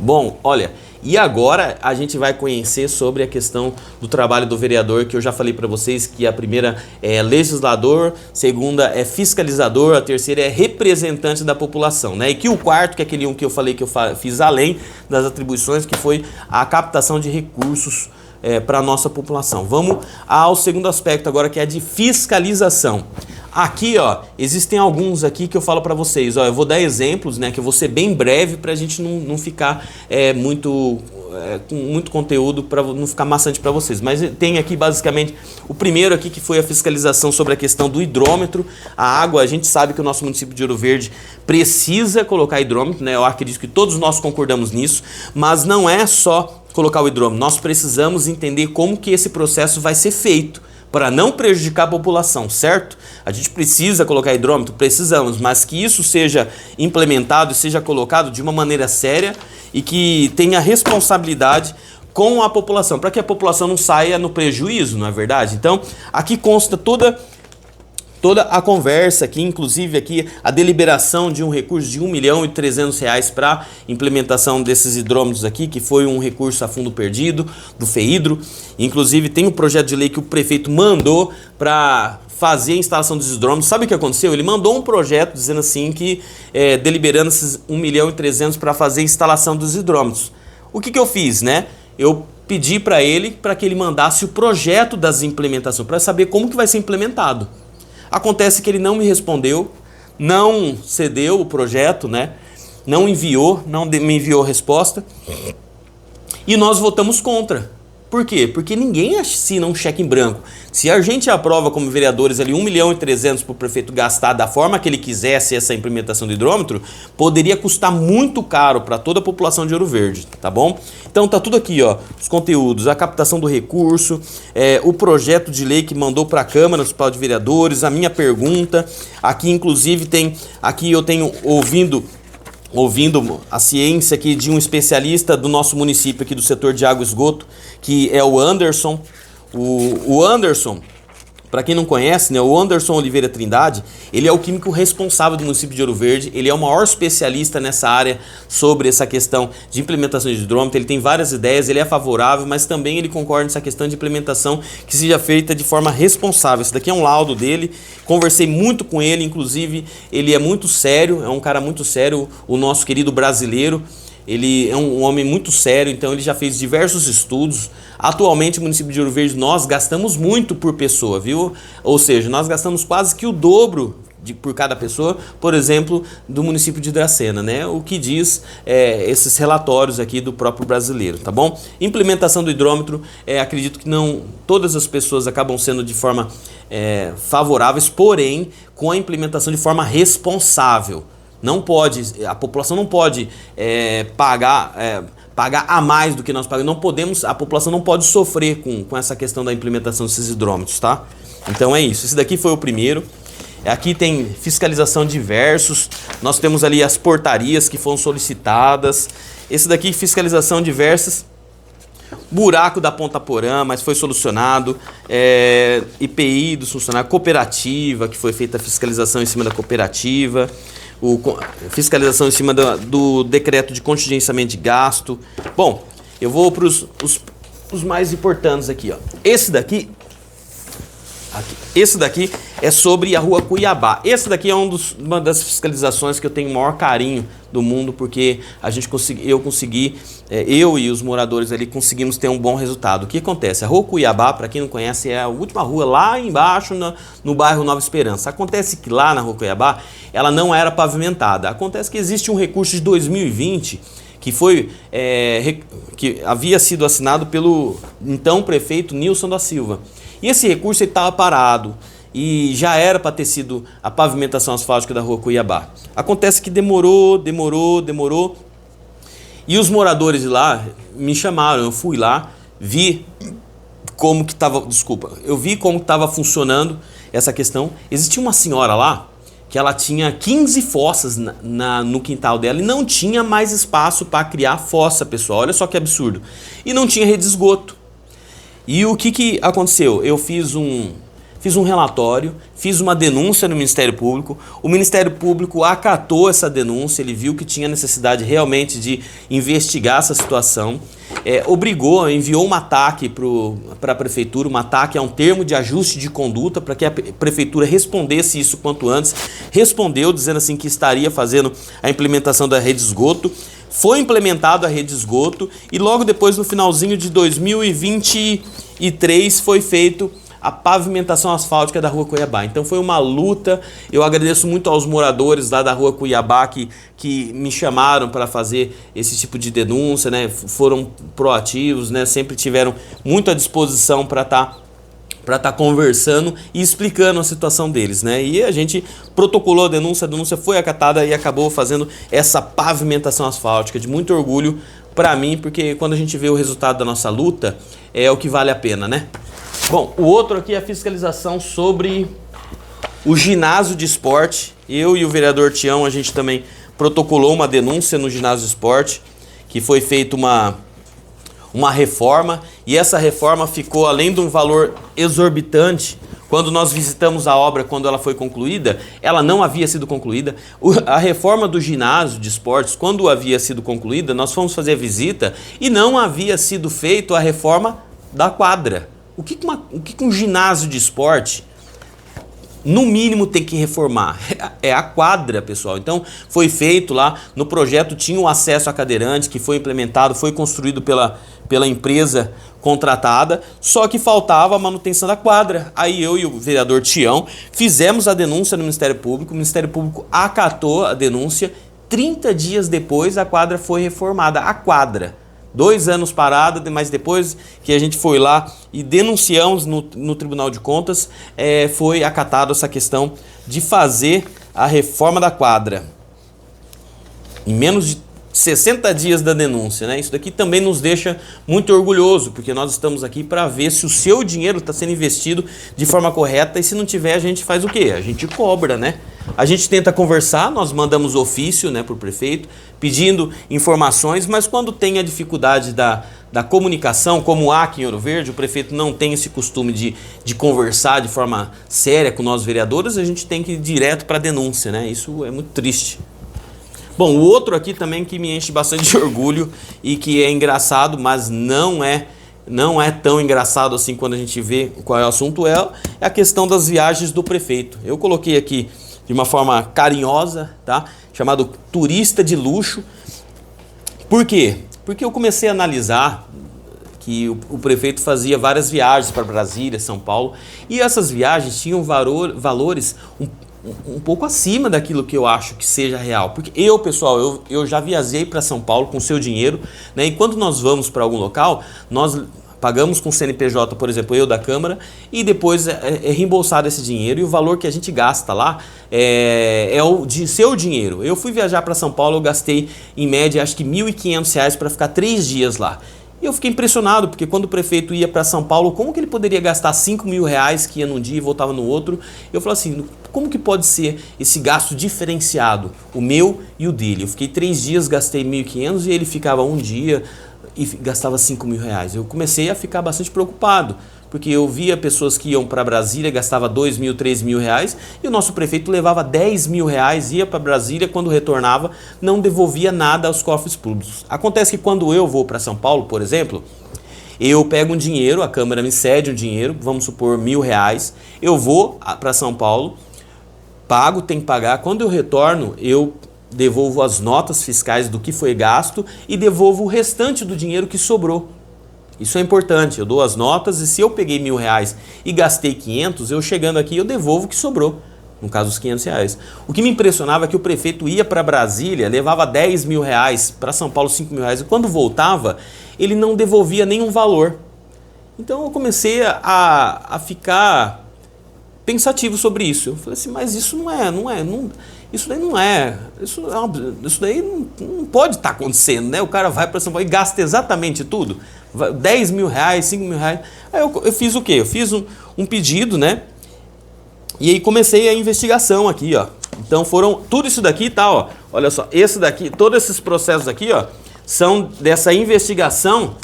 S1: Bom, olha, e agora a gente vai conhecer sobre a questão do trabalho do vereador, que eu já falei para vocês que a primeira é legislador, segunda é fiscalizador, a terceira é representante da população, né? E que o quarto, que é aquele que eu falei que eu fiz além das atribuições, que foi a captação de recursos para a nossa população. Vamos ao segundo aspecto agora, que é de fiscalização. Aqui, ó, existem alguns aqui que eu falo para vocês, ó, eu vou dar exemplos, né, que eu vou ser bem breve para a gente não ficar com muito conteúdo, para não ficar maçante para vocês. Mas tem aqui basicamente o primeiro aqui, que foi a fiscalização sobre a questão do hidrômetro. A água, a gente sabe que o nosso município de Ouro Verde precisa colocar hidrômetro, né? Eu acredito que todos nós concordamos nisso, mas não é só colocar o hidrômetro, nós precisamos entender como que esse processo vai ser feito, para não prejudicar a população, certo? A gente precisa colocar hidrômetro, precisamos, mas que isso seja implementado e seja colocado de uma maneira séria e que tenha responsabilidade com a população, para que a população não saia no prejuízo, não é verdade? Então, aqui consta toda a conversa aqui, inclusive aqui a deliberação de um recurso de R$1.300.000 para implementação desses hidrômetros aqui, que foi um recurso a fundo perdido do FEHIDRO. Inclusive tem um projeto de lei que o prefeito mandou para fazer a instalação dos hidrômetros. Sabe o que aconteceu? Ele mandou um projeto dizendo assim que deliberando esses R$1.300.000 para fazer a instalação dos hidrômetros. O que eu fiz, né? Eu pedi para ele que ele mandasse o projeto das implementações para saber como que vai ser implementado. Acontece que ele não me respondeu, não cedeu o projeto, né? Não me enviou resposta e nós votamos contra. Por quê? Porque ninguém assina um cheque em branco. Se a gente aprova como vereadores ali R$1.300.000 para o prefeito gastar da forma que ele quisesse essa implementação do hidrômetro, poderia custar muito caro para toda a população de Ouro Verde, tá bom? Então tá tudo aqui, ó, os conteúdos, a captação do recurso, o projeto de lei que mandou para a Câmara Municipal de Vereadores, a minha pergunta, aqui inclusive eu tenho ouvindo a ciência aqui de um especialista do nosso município aqui do setor de água e esgoto, que é o Anderson. O Anderson, para quem não conhece, né, o Anderson Oliveira Trindade, ele é o químico responsável do município de Ouro Verde, ele é o maior especialista nessa área sobre essa questão de implementação de hidrômetro, ele tem várias ideias, ele é favorável, mas também ele concorda nessa questão de implementação que seja feita de forma responsável. Esse daqui é um laudo dele, conversei muito com ele, inclusive ele é muito sério, é um cara muito sério, o nosso querido brasileiro. Ele é um homem muito sério, então ele já fez diversos estudos. Atualmente, no município de Ouro Verde, nós gastamos muito por pessoa, viu? Ou seja, nós gastamos quase que o dobro por cada pessoa, por exemplo, do município de Dracena, né? O que diz esses relatórios aqui do próprio brasileiro, tá bom? Implementação do hidrômetro, acredito que não todas as pessoas acabam sendo de forma favoráveis, porém, com a implementação de forma responsável. Não pode, a população não pode pagar a mais do que nós pagamos. Não podemos, a população não pode sofrer com essa questão da implementação desses hidrômetros, tá? Então é isso. Esse daqui foi o primeiro. Aqui tem fiscalização de diversos. Nós temos ali as portarias que foram solicitadas. Esse daqui, fiscalização diversas. Buraco da Ponta Porã, mas foi solucionado. IPI dos funcionários, cooperativa, que foi feita a fiscalização em cima da cooperativa. Fiscalização em cima do decreto de contingenciamento de gasto. Bom, eu vou para os mais importantes aqui, ó. Esse daqui é sobre a Rua Cuiabá. Esse daqui é uma das fiscalizações que eu tenho o maior carinho do mundo, porque eu e os moradores ali conseguimos ter um bom resultado. O que acontece? A Rua Cuiabá, para quem não conhece, é a última rua lá embaixo no bairro Nova Esperança. Acontece que lá na Rua Cuiabá, ela não era pavimentada. Acontece que existe um recurso de 2020 que havia sido assinado pelo então prefeito Nilson da Silva. E esse recurso estava parado e já era para ter sido a pavimentação asfáltica da Rua Cuiabá. Acontece que demorou. E os moradores de lá me chamaram, eu fui lá, vi como que estava funcionando essa questão. Existia uma senhora lá que ela tinha 15 fossas no quintal dela e não tinha mais espaço para criar fossa, pessoal. Olha só que absurdo. E não tinha rede de esgoto. E o que aconteceu? Eu fiz um relatório, fiz uma denúncia no Ministério Público. O Ministério Público acatou essa denúncia, ele viu que tinha necessidade realmente de investigar essa situação. Enviou um ataque para a Prefeitura, um ataque a um termo de ajuste de conduta para que a Prefeitura respondesse isso quanto antes. Respondeu dizendo assim que estaria fazendo a implementação da rede de esgoto. Foi implementada a rede de esgoto e logo depois, no finalzinho de 2023, foi feito a pavimentação asfáltica da Rua Cuiabá. Então foi uma luta. Eu agradeço muito aos moradores lá da Rua Cuiabá que me chamaram para fazer esse tipo de denúncia, né? Foram proativos, né? Sempre tiveram muito à disposição para estar conversando e explicando a situação deles, né? E a gente protocolou a denúncia foi acatada e acabou fazendo essa pavimentação asfáltica, de muito orgulho para mim, porque quando a gente vê o resultado da nossa luta, é o que vale a pena, né? Bom, o outro aqui é a fiscalização sobre o ginásio de esporte. Eu e o vereador Tião, a gente também protocolou uma denúncia no ginásio de esporte, que foi feita uma reforma, e essa reforma ficou, além de um valor exorbitante, quando nós visitamos a obra, quando ela foi concluída, ela não havia sido concluída. A reforma do ginásio de esportes, quando havia sido concluída, nós fomos fazer a visita e não havia sido feita a reforma da quadra. O que um ginásio de esporte, no mínimo, tem que reformar? É a quadra, pessoal. Então, foi feito lá, no projeto tinha o acesso a cadeirantes, que foi implementado, foi construído pela empresa contratada, só que faltava a manutenção da quadra. Aí eu e o vereador Tião fizemos a denúncia no Ministério Público, o Ministério Público acatou a denúncia, 30 dias depois a quadra foi reformada, a quadra. 2 anos parada, mas depois que a gente foi lá e denunciamos no Tribunal de Contas, foi acatado essa questão de fazer a reforma da quadra. Em menos de 60 dias da denúncia, né? Isso daqui também nos deixa muito orgulhoso, porque nós estamos aqui para ver se o seu dinheiro está sendo investido de forma correta, e se não tiver, a gente faz o quê? A gente cobra, né? A gente tenta conversar, nós mandamos ofício, né, para o prefeito, pedindo informações, mas quando tem a dificuldade da comunicação, como há aqui em Ouro Verde, o prefeito não tem esse costume de conversar de forma séria com nós vereadores, a gente tem que ir direto para a denúncia, né? Isso é muito triste. Bom, o outro aqui também que me enche bastante de orgulho e que é engraçado, mas não é tão engraçado assim quando a gente vê qual é o assunto, é a questão das viagens do prefeito. Eu coloquei aqui de uma forma carinhosa, tá? Chamado turista de luxo. Por quê? Porque eu comecei a analisar que o prefeito fazia várias viagens para Brasília, São Paulo, e essas viagens tinham valores um pouco acima daquilo que eu acho que seja real. Porque pessoal, eu já viajei para São Paulo com o seu dinheiro, né? E quando nós vamos para algum local, nós pagamos com CNPJ, por exemplo, eu da Câmara, e depois é reembolsado esse dinheiro, e o valor que a gente gasta lá é o de seu dinheiro. Eu fui viajar para São Paulo, eu gastei em média acho que R$ 1.500 para ficar 3 dias lá. E eu fiquei impressionado, porque quando o prefeito ia para São Paulo, como que ele poderia gastar R$ 5.000 que ia num dia e voltava no outro? Eu falei assim, como que pode ser esse gasto diferenciado, o meu e o dele? Eu fiquei 3 dias, gastei 1.500 e ele ficava um dia e gastava R$ 5.000. Eu comecei a ficar bastante preocupado, porque eu via pessoas que iam para Brasília, gastava R$ 2.000, R$ 3.000, e o nosso prefeito levava R$ 10.000, ia para Brasília, quando retornava, não devolvia nada aos cofres públicos. Acontece que quando eu vou para São Paulo, por exemplo, eu pego um dinheiro, a Câmara me cede um dinheiro, vamos supor R$ 1.000, eu vou para São Paulo, pago, tenho que pagar, quando eu retorno, eu devolvo as notas fiscais do que foi gasto e devolvo o restante do dinheiro que sobrou. Isso é importante, eu dou as notas e se eu peguei R$ 1.000 e gastei 500, eu chegando aqui eu devolvo o que sobrou, no caso os R$ 500. O que me impressionava é que o prefeito ia para Brasília, levava R$ 10.000, para São Paulo R$ 5.000, e quando voltava ele não devolvia nenhum valor. Então eu comecei a ficar pensativo sobre isso. Eu falei assim, mas isso isso daí não pode estar acontecendo, né? O cara vai para São Paulo e gasta exatamente tudo, R$ 10.000, R$ 5.000. Aí eu fiz o quê? Eu fiz um pedido, né? E aí comecei a investigação aqui, ó. Então tudo isso daqui, tá, ó. Olha só, esse daqui, todos esses processos aqui, ó, são dessa investigação,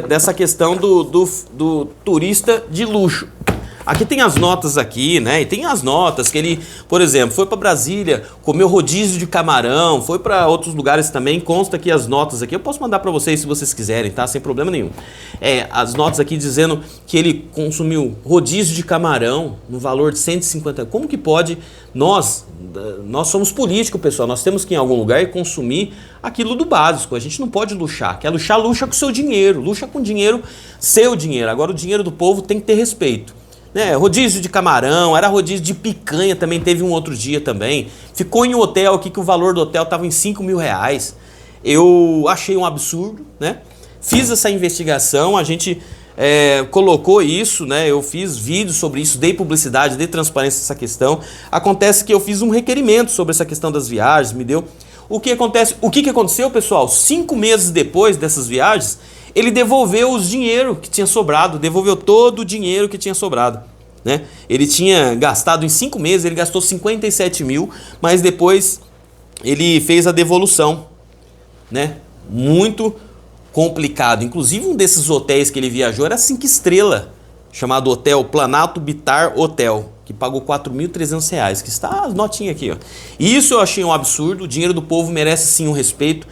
S1: dessa questão do turista de luxo. Aqui tem as notas aqui, né? E tem as notas que ele, por exemplo, foi para Brasília, comeu rodízio de camarão, foi para outros lugares também, consta aqui as notas aqui. Eu posso mandar para vocês se vocês quiserem, tá? Sem problema nenhum. As notas aqui dizendo que ele consumiu rodízio de camarão no valor de 150. Como que pode? Nós somos políticos, pessoal. Nós temos que ir em algum lugar e consumir aquilo do básico. A gente não pode luxar. Quer luxar, luxa com o seu dinheiro. Luxa com dinheiro, seu dinheiro. Agora o dinheiro do povo tem que ter respeito. Rodízio de camarão, era rodízio de picanha, também teve um outro dia também. Ficou em um hotel aqui que o valor do hotel estava em R$ 5.000. Eu achei um absurdo, né? Fiz essa investigação, a gente colocou isso, né? Eu fiz vídeos sobre isso, dei publicidade, dei transparência nessa questão. Acontece que eu fiz um requerimento sobre essa questão das viagens, me deu. O que aconteceu, pessoal? 5 meses depois dessas viagens, ele devolveu os dinheiro que tinha sobrado, devolveu todo o dinheiro que tinha sobrado, né? Ele tinha gastado em 5 meses, ele gastou 57 mil, mas depois ele fez a devolução, né? Muito complicado. Inclusive um desses hotéis que ele viajou era 5 estrelas, chamado Hotel Planalto Bitar Hotel, que pagou R$4.300, que está as notinhas aqui, ó. E isso eu achei um absurdo. O dinheiro do povo merece sim um respeito.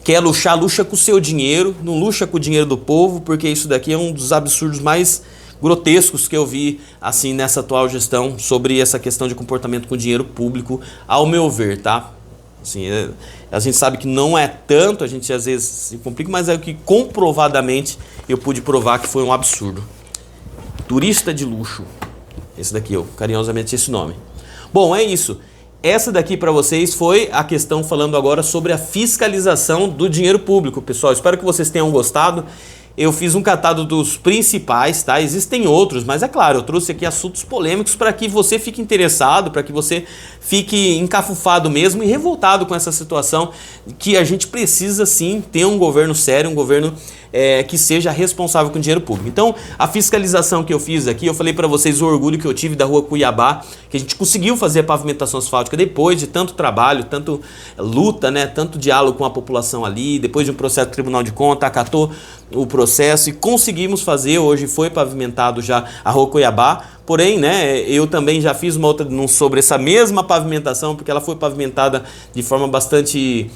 S1: Quer luxar, luxa com o seu dinheiro, não luxa com o dinheiro do povo, porque isso daqui é um dos absurdos mais grotescos que eu vi assim nessa atual gestão sobre essa questão de comportamento com dinheiro público, ao meu ver, tá? Assim, a gente sabe que não é tanto, a gente às vezes se complica, mas é o que comprovadamente eu pude provar que foi um absurdo. Turista de luxo. Esse daqui, eu carinhosamente esse nome. Bom, é isso. Essa daqui para vocês foi a questão falando agora sobre a fiscalização do dinheiro público, pessoal. Espero que vocês tenham gostado. Eu fiz um catado dos principais, tá? Existem outros, mas é claro, eu trouxe aqui assuntos polêmicos para que você fique interessado, para que você fique encafufado mesmo e revoltado com essa situação, que a gente precisa sim ter um governo sério, um governo que seja responsável com o dinheiro público. Então, a fiscalização que eu fiz aqui, eu falei para vocês o orgulho que eu tive da rua Cuiabá, que a gente conseguiu fazer a pavimentação asfáltica depois de tanto trabalho, tanto luta, né, tanto diálogo com a população ali, depois de um processo do Tribunal de Contas, acatou o processo e conseguimos fazer. Hoje foi pavimentado já a rua Cuiabá. Porém, né, eu também já fiz uma outra denúncia sobre essa mesma pavimentação, porque ela foi pavimentada de forma bastante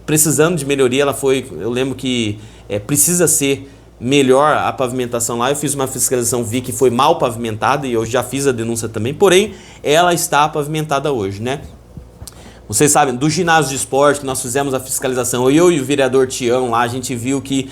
S1: precisando de melhoria. Ela foi, eu lembro que precisa ser melhor a pavimentação lá. Eu fiz uma fiscalização, vi que foi mal pavimentada e eu já fiz a denúncia também. Porém, ela está pavimentada hoje, né? Vocês sabem, do ginásio de esporte que nós fizemos a fiscalização, eu e o vereador Tião lá, a gente viu que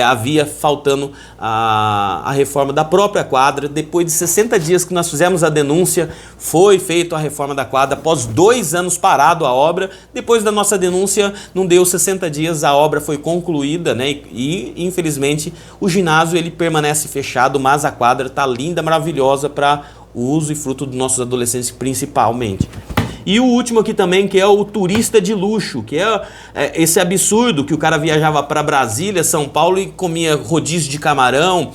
S1: havia faltando a reforma da própria quadra. Depois de 60 dias que nós fizemos a denúncia, foi feita a reforma da quadra, após 2 anos parado a obra. Depois da nossa denúncia, não deu 60 dias, a obra foi concluída, né? E infelizmente o ginásio ele permanece fechado, mas a quadra está linda, maravilhosa para o uso e fruto dos nossos adolescentes principalmente. E o último aqui também, que é o turista de luxo, que é esse absurdo que o cara viajava para Brasília, São Paulo e comia rodízio de camarão,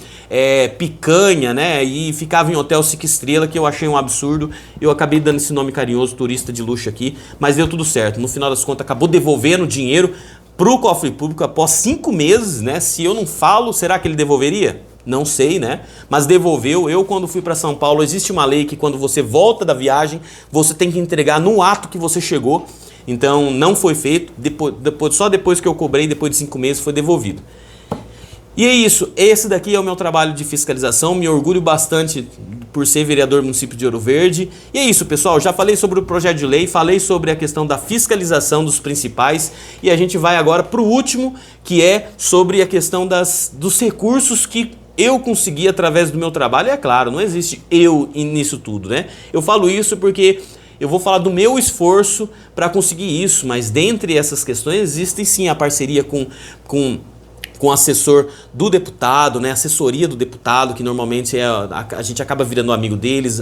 S1: picanha, né? E ficava em hotel 5 estrelas, que eu achei um absurdo. Eu acabei dando esse nome carinhoso, turista de luxo aqui, mas deu tudo certo. No final das contas, acabou devolvendo dinheiro pro cofre público após 5 meses, né? Se eu não falo, será que ele devolveria? Não sei, né? Mas devolveu. Eu, quando fui para São Paulo, existe uma lei que quando você volta da viagem, você tem que entregar no ato que você chegou. Então, não foi feito. Só depois que eu cobrei, depois de 5 meses, foi devolvido. E é isso. Esse daqui é o meu trabalho de fiscalização. Me orgulho bastante por ser vereador do município de Ouro Verde. E é isso, pessoal. Já falei sobre o projeto de lei, falei sobre a questão da fiscalização dos principais. E a gente vai agora para o último, que é sobre a questão dos recursos que eu consegui através do meu trabalho. É claro, não existe eu nisso tudo, né? Eu falo isso porque eu vou falar do meu esforço para conseguir isso, mas dentre essas questões existem sim a parceria com o assessor do deputado, né? Assessoria do deputado, que normalmente a gente acaba virando amigo deles,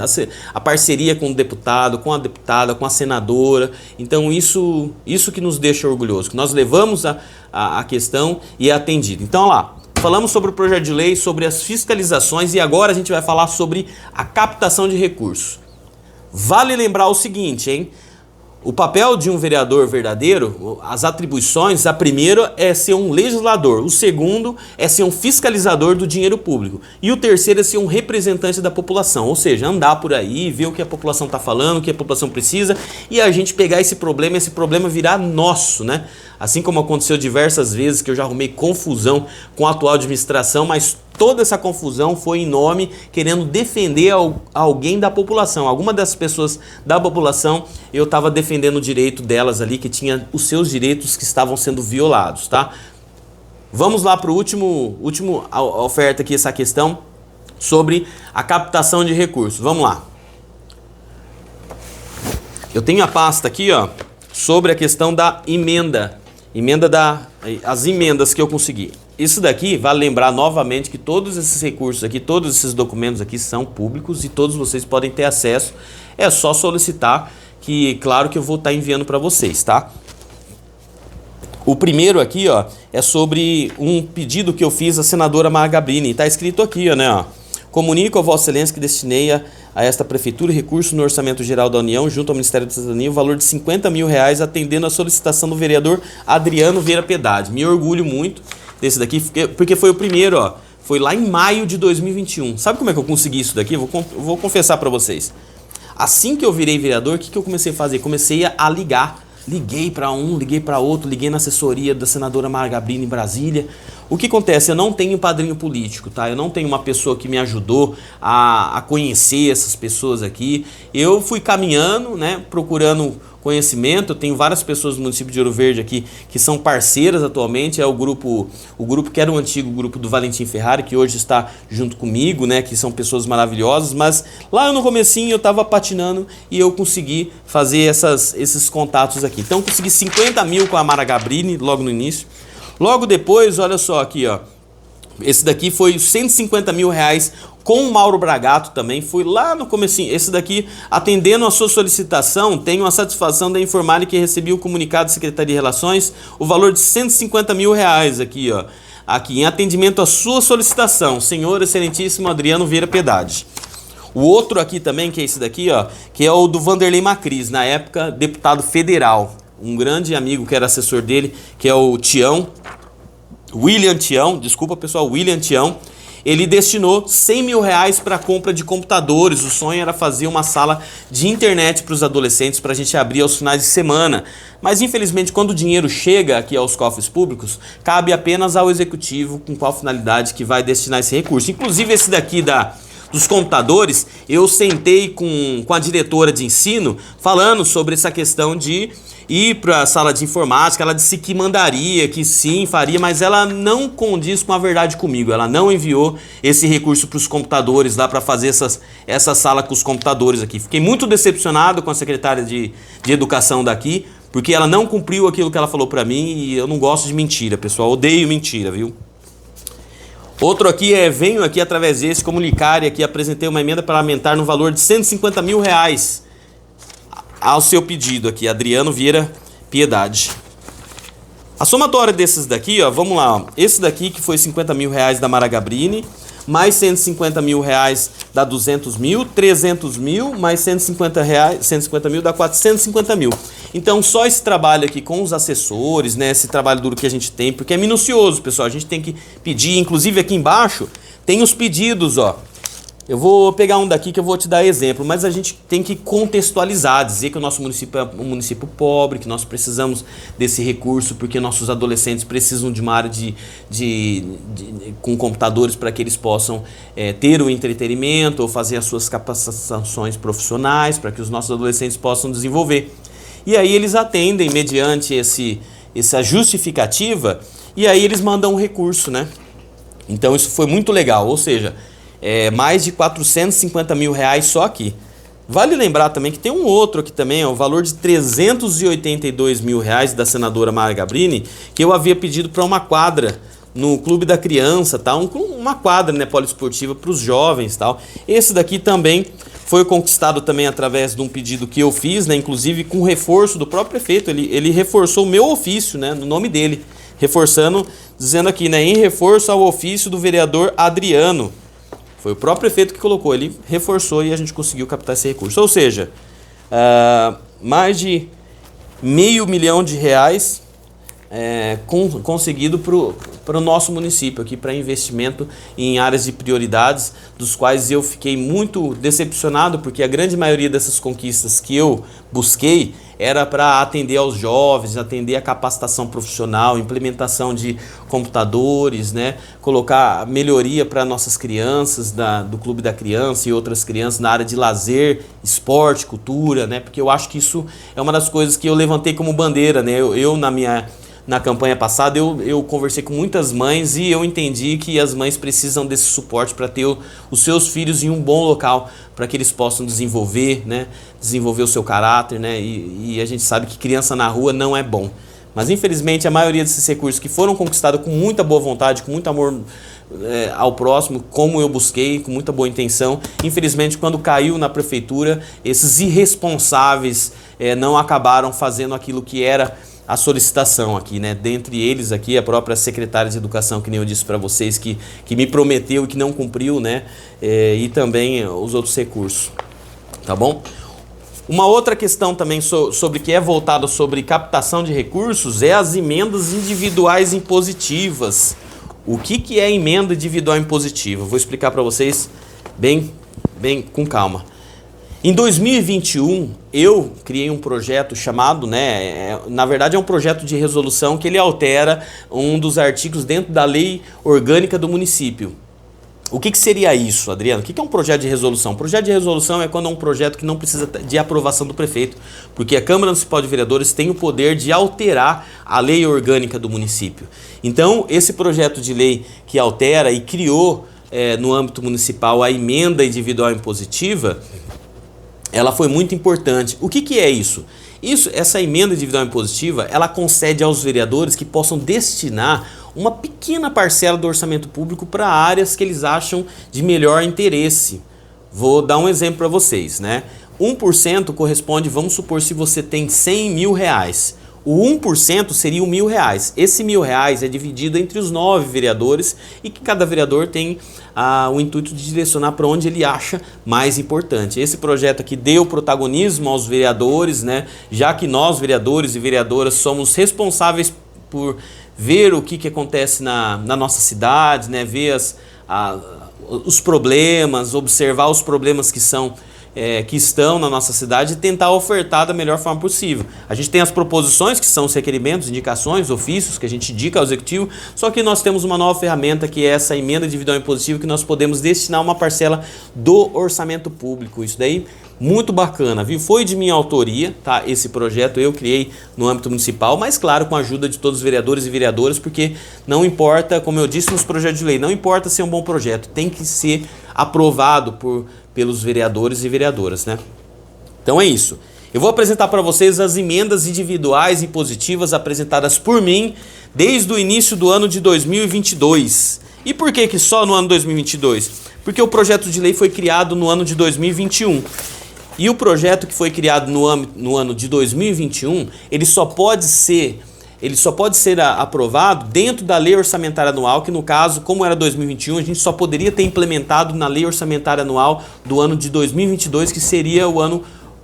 S1: a parceria com o deputado, com a deputada, com a senadora. Então isso que nos deixa orgulhosos, que nós levamos a questão e é atendido. Então lá, falamos sobre o projeto de lei, sobre as fiscalizações e agora a gente vai falar sobre a captação de recursos. Vale lembrar o seguinte, hein? O papel de um vereador verdadeiro, as atribuições, a primeira é ser um legislador, o segundo é ser um fiscalizador do dinheiro público e o terceiro é ser um representante da população, ou seja, andar por aí, ver o que a população está falando, o que a população precisa e a gente pegar esse problema virar nosso, né? Assim como aconteceu diversas vezes que eu já arrumei confusão com a atual administração, mas toda essa confusão foi em nome querendo defender alguém da população. Alguma das pessoas da população, eu estava defendendo o direito delas ali, que tinha os seus direitos que estavam sendo violados, tá? Vamos lá para o último oferta aqui, essa questão sobre a captação de recursos. Vamos lá. Eu tenho a pasta aqui, ó, sobre a questão da as emendas que eu consegui. Isso daqui, vale lembrar novamente que todos esses recursos aqui, todos esses documentos aqui são públicos e todos vocês podem ter acesso. É só solicitar que, claro que eu vou estar enviando para vocês, tá? O primeiro aqui, ó, é sobre um pedido que eu fiz à senadora Mara Gabrini. Está escrito aqui, ó, né, ó. Comunico a Vossa Excelência que destinei a esta Prefeitura recurso no Orçamento Geral da União, junto ao Ministério da Cidadania, o valor de R$50 mil, atendendo a solicitação do vereador Adriano Vieira Piedade. Me orgulho muito desse daqui, porque foi o primeiro, ó. Foi lá em maio de 2021. Sabe como é que eu consegui isso daqui? Eu vou confessar para vocês. Assim que eu virei vereador, o que eu comecei a fazer? Comecei a ligar. Liguei para um, liguei para outro, liguei na assessoria da senadora Mara Gabrini em Brasília. O que acontece? Eu não tenho padrinho político, tá? Eu não tenho uma pessoa que me ajudou a conhecer essas pessoas aqui. Eu fui caminhando, né, procurando conhecimento. Eu tenho várias pessoas do município de Ouro Verde aqui que são parceiras atualmente. É o grupo que era o antigo grupo do Valentim Ferrari, que hoje está junto comigo, né, que são pessoas maravilhosas. Mas lá no comecinho eu estava patinando e eu consegui fazer esses contatos aqui. Então eu consegui 50 mil com a Mara Gabrini logo no início. Logo depois, olha só aqui, ó. Esse daqui foi R$150 mil com o Mauro Bragato também. Foi lá no comecinho. Esse daqui, atendendo a sua solicitação, tenho a satisfação de informar que recebi o comunicado da Secretaria de Relações, o valor de R$150 mil aqui, ó. Aqui, em atendimento à sua solicitação, senhor excelentíssimo Adriano Vieira Piedade. O outro aqui também, que é esse daqui, ó, que é o do Vanderlei Macris, na época deputado federal. Um grande amigo que era assessor dele, que é o Tião, William Tião, desculpa pessoal, William Tião. Ele destinou R$100 mil para a compra de computadores. O sonho era fazer uma sala de internet para os adolescentes, para a gente abrir aos finais de semana. Mas infelizmente, quando o dinheiro chega aqui aos cofres públicos, cabe apenas ao executivo com qual finalidade que vai destinar esse recurso. Inclusive esse daqui dos computadores, eu sentei com a diretora de ensino falando sobre essa questão de ir para a sala de informática. Ela disse que mandaria, que sim, faria, mas ela não condiz com a verdade comigo. Ela não enviou esse recurso para os computadores lá para fazer essa sala com os computadores aqui. Fiquei muito decepcionado com a secretária de educação daqui, porque ela não cumpriu aquilo que ela falou para mim e eu não gosto de mentira, pessoal. Odeio mentira, viu? Outro aqui venho aqui através desse comunicar e aqui apresentei uma emenda parlamentar no valor de R$150 mil ao seu pedido aqui, Adriano Vieira Piedade. A somatória desses daqui, ó, vamos lá, ó. Esse daqui que foi R$50 mil da Mara Gabrini, mais R$150 mil dá 200 mil, 300 mil, mais R$150 mil dá 450 mil. Então só esse trabalho aqui com os assessores, né, esse trabalho duro que a gente tem, porque é minucioso, pessoal, a gente tem que pedir, inclusive aqui embaixo tem os pedidos, ó. Eu vou pegar um daqui que eu vou te dar exemplo, mas a gente tem que contextualizar, dizer que o nosso município é um município pobre, que nós precisamos desse recurso porque nossos adolescentes precisam de uma área com computadores para que eles possam ter o entretenimento ou fazer as suas capacitações profissionais, para que os nossos adolescentes possam desenvolver. E aí eles atendem mediante essa justificativa e aí eles mandam um recurso, né? Então isso foi muito legal, ou seja, mais de R$450 mil só aqui. Vale lembrar também que tem um outro aqui também, o valor de R$382 mil da senadora Mara Gabrini, que eu havia pedido para uma quadra no Clube da Criança, tá? Uma quadra, né, poliesportiva para os jovens, tal. Esse daqui também foi conquistado também através de um pedido que eu fiz, né, inclusive com reforço do próprio prefeito. Ele reforçou o meu ofício, né, no nome dele, reforçando, dizendo aqui, né, em reforço ao ofício do vereador Adriano. Foi o próprio prefeito que colocou, ele reforçou e a gente conseguiu captar esse recurso. Ou seja, mais de R$500 mil conseguido para o nosso município aqui, para investimento em áreas de prioridades, dos quais eu fiquei muito decepcionado, porque a grande maioria dessas conquistas que eu busquei era para atender aos jovens, atender a capacitação profissional, implementação de computadores, né? Colocar melhoria para nossas crianças do Clube da Criança e outras crianças na área de lazer, esporte, cultura, né? Porque eu acho que isso é uma das coisas que eu levantei como bandeira, né? Na campanha passada eu conversei com muitas mães e eu entendi que as mães precisam desse suporte para ter os seus filhos em um bom local, para que eles possam desenvolver, né? Desenvolver o seu caráter, né? E a gente sabe que criança na rua não é bom. Mas infelizmente a maioria desses recursos que foram conquistados com muita boa vontade, com muito amor ao próximo, como eu busquei, com muita boa intenção, infelizmente quando caiu na prefeitura, esses irresponsáveis não acabaram fazendo aquilo que era a solicitação aqui, né? Dentre eles aqui a própria secretária de Educação, que nem eu disse para vocês, que me prometeu e que não cumpriu, né? E também os outros recursos, tá bom? Uma outra questão também sobre que é voltada sobre captação de recursos é as emendas individuais impositivas. O que é emenda individual impositiva? Vou explicar para vocês bem com calma. Em 2021, eu criei um projeto chamado, na verdade é um projeto de resolução que ele altera um dos artigos dentro da lei orgânica do município. O que seria isso, Adriano? O que é um projeto de resolução? Um projeto de resolução é quando é um projeto que não precisa de aprovação do prefeito, porque a Câmara Municipal de Vereadores tem o poder de alterar a lei orgânica do município. Então, esse projeto de lei que altera e criou no âmbito municipal a emenda individual impositiva, ela foi muito importante. O que é isso? Essa emenda individual impositiva, ela concede aos vereadores que possam destinar uma pequena parcela do orçamento público para áreas que eles acham de melhor interesse. Vou dar um exemplo para vocês, né? 1% corresponde, vamos supor, se você tem 100 mil reais. O 1% seria R$1.000. Esse R$1.000 é dividido entre os 9 vereadores e que cada vereador tem o intuito de direcionar para onde ele acha mais importante. Esse projeto aqui deu protagonismo aos vereadores, né? Já que nós, vereadores e vereadoras, somos responsáveis por ver o que acontece na nossa cidade, né? Ver os problemas, observar os problemas que estão na nossa cidade e tentar ofertar da melhor forma possível. A gente tem as proposições, que são os requerimentos, indicações, ofícios, que a gente indica ao executivo, só que nós temos uma nova ferramenta, que é essa emenda individual impositiva, que nós podemos destinar uma parcela do orçamento público. Isso daí, muito bacana, viu? Foi de minha autoria, tá? Esse projeto eu criei no âmbito municipal, mas claro, com a ajuda de todos os vereadores e vereadoras, porque não importa, como eu disse nos projetos de lei, não importa ser um bom projeto, tem que ser aprovado pelos vereadores e vereadoras, né? Então é isso. Eu vou apresentar para vocês as emendas individuais impositivas apresentadas por mim desde o início do ano de 2022. E por que só no ano 2022? Porque o projeto de lei foi criado no ano de 2021. E o projeto que foi criado no ano de 2021, ele só pode ser aprovado dentro da lei orçamentária anual, que no caso, como era 2021, a gente só poderia ter implementado na lei orçamentária anual do ano de 2022, que seria o ano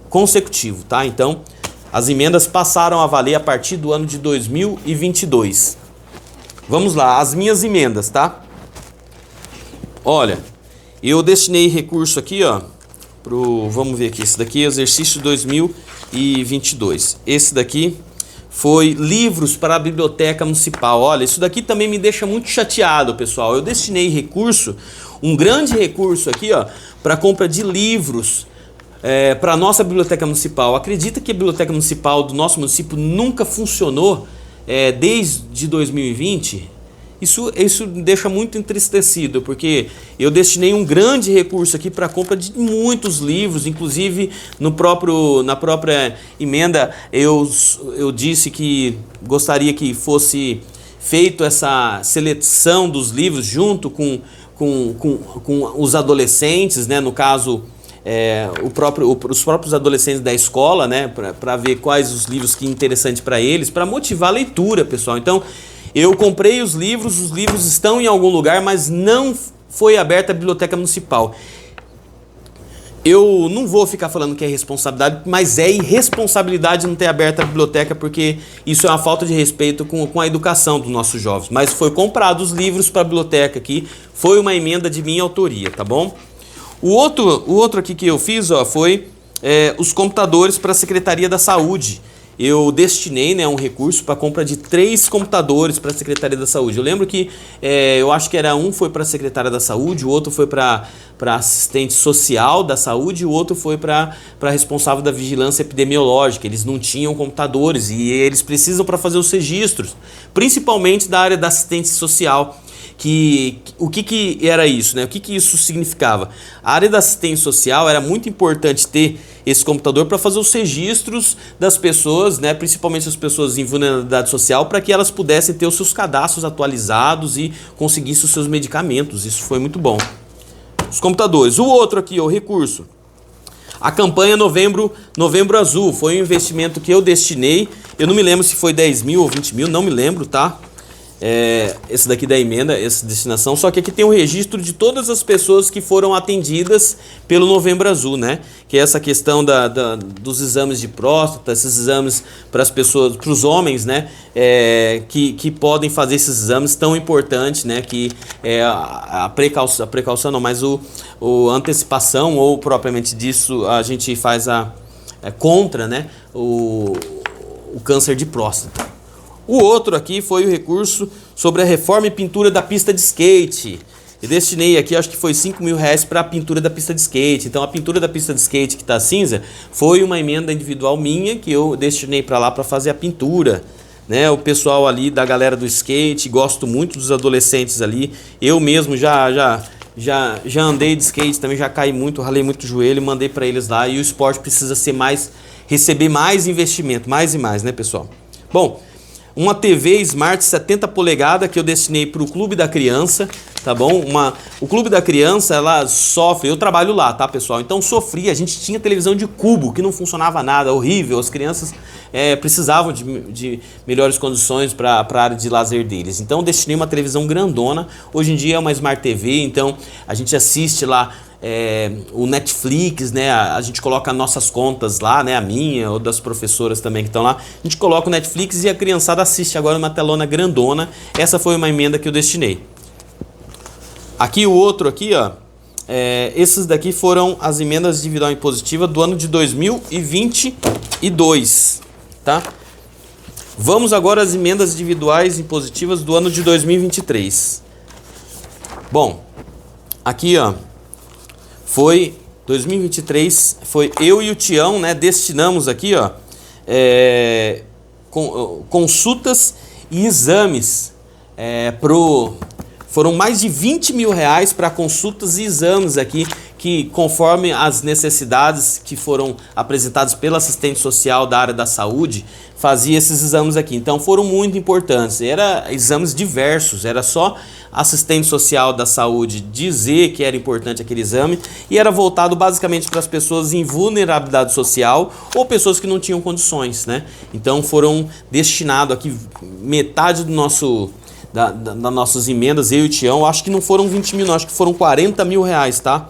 S1: consecutivo, tá? Então, as emendas passaram a valer a partir do ano de 2022. Vamos lá, as minhas emendas, tá? Olha, eu destinei recurso aqui, ó, vamos ver aqui, esse daqui é exercício 2022. Esse daqui foi livros para a biblioteca municipal. Olha, isso daqui também me deixa muito chateado, pessoal. Eu destinei recurso, um grande recurso aqui, ó, para compra de livros para a nossa biblioteca municipal. Acredita que a biblioteca municipal do nosso município nunca funcionou desde 2020? Isso me deixa muito entristecido, porque eu destinei um grande recurso aqui para a compra de muitos livros, inclusive na própria emenda eu disse que gostaria que fosse feito essa seleção dos livros junto com os adolescentes, né? No caso, os próprios adolescentes da escola, né? Para ver quais os livros que interessantes para eles, para motivar a leitura, pessoal. Então, eu comprei os livros estão em algum lugar, mas não foi aberta a biblioteca municipal. Eu não vou ficar falando que é responsabilidade, mas é irresponsabilidade não ter aberto a biblioteca, porque isso é uma falta de respeito com a educação dos nossos jovens. Mas foi comprado os livros para a biblioteca aqui, foi uma emenda de minha autoria, tá bom? O outro aqui que eu fiz, ó, foi os computadores para a Secretaria da Saúde. Eu destinei, né, um recurso para a compra de 3 computadores para a Secretaria da Saúde. Eu lembro que eu acho que um foi para a Secretária da Saúde, o outro foi para assistente social da saúde e o outro foi para responsável da vigilância epidemiológica. Eles não tinham computadores e eles precisam para fazer os registros, principalmente da área da assistência social. O que era isso, né? O que isso significava? A área da assistência social era muito importante ter esse computador para fazer os registros das pessoas, né? Principalmente as pessoas em vulnerabilidade social, para que elas pudessem ter os seus cadastros atualizados e conseguissem os seus medicamentos. Isso foi muito bom. Os computadores. O outro aqui, o recurso. A campanha Novembro Azul foi um investimento que eu destinei Eu não me lembro se foi 10 mil ou 20 mil, não me lembro, tá? Esse daqui da emenda, essa destinação, só que aqui tem o registro de todas as pessoas que foram atendidas pelo Novembro Azul, né? Que é essa questão dos exames de próstata, esses exames para as pessoas, para os homens, né? Que podem fazer esses exames tão importantes, né? Que a precaução não, mas a antecipação, ou propriamente disso, a gente faz contra, né? O câncer de próstata. O outro aqui foi o recurso sobre a reforma e pintura da pista de skate. Eu destinei aqui, acho que foi 5 mil reais para a pintura da pista de skate. Então a pintura da pista de skate que está cinza foi uma emenda individual minha que eu destinei para lá para fazer a pintura. Né? O pessoal ali da galera do skate, gosto muito dos adolescentes ali. Eu mesmo já andei de skate, também já caí muito, ralei muito o joelho, mandei para eles lá. E o esporte precisa ser receber mais investimento, mais e mais, né, pessoal? Bom, uma TV Smart 70 polegadas que eu destinei para o Clube da Criança, tá bom? O Clube da Criança, ela sofre, eu trabalho lá, tá, pessoal? Então sofria, a gente tinha televisão de cubo que não funcionava nada, horrível, as crianças precisavam de melhores condições para a área de lazer deles. Então destinei uma televisão grandona, hoje em dia é uma Smart TV, então a gente assiste lá o Netflix, né? A gente coloca nossas contas lá, né? A minha ou das professoras também que estão lá. A gente coloca o Netflix e a criançada assiste agora uma telona grandona. Essa foi uma emenda que eu destinei. Aqui o outro aqui, ó. Esses daqui foram as emendas individual impositiva do ano de 2022, tá? Vamos agora às emendas individuais impositivas do ano de 2023. Bom, aqui, ó. 2023, foi eu e o Tião, né, destinamos aqui, ó, consultas e exames, foram mais de 20 mil reais para consultas e exames aqui, que conforme as necessidades que foram apresentadas pelo assistente social da área da saúde, fazia esses exames aqui. Então foram muito importantes, eram exames diversos, era só assistente social da saúde dizer que era importante aquele exame e era voltado basicamente para as pessoas em vulnerabilidade social ou pessoas que não tinham condições, né? Então foram destinados aqui metade do das nossas emendas, eu e o Tião, acho que não foram 20 mil, não, acho que foram 40 mil reais, tá?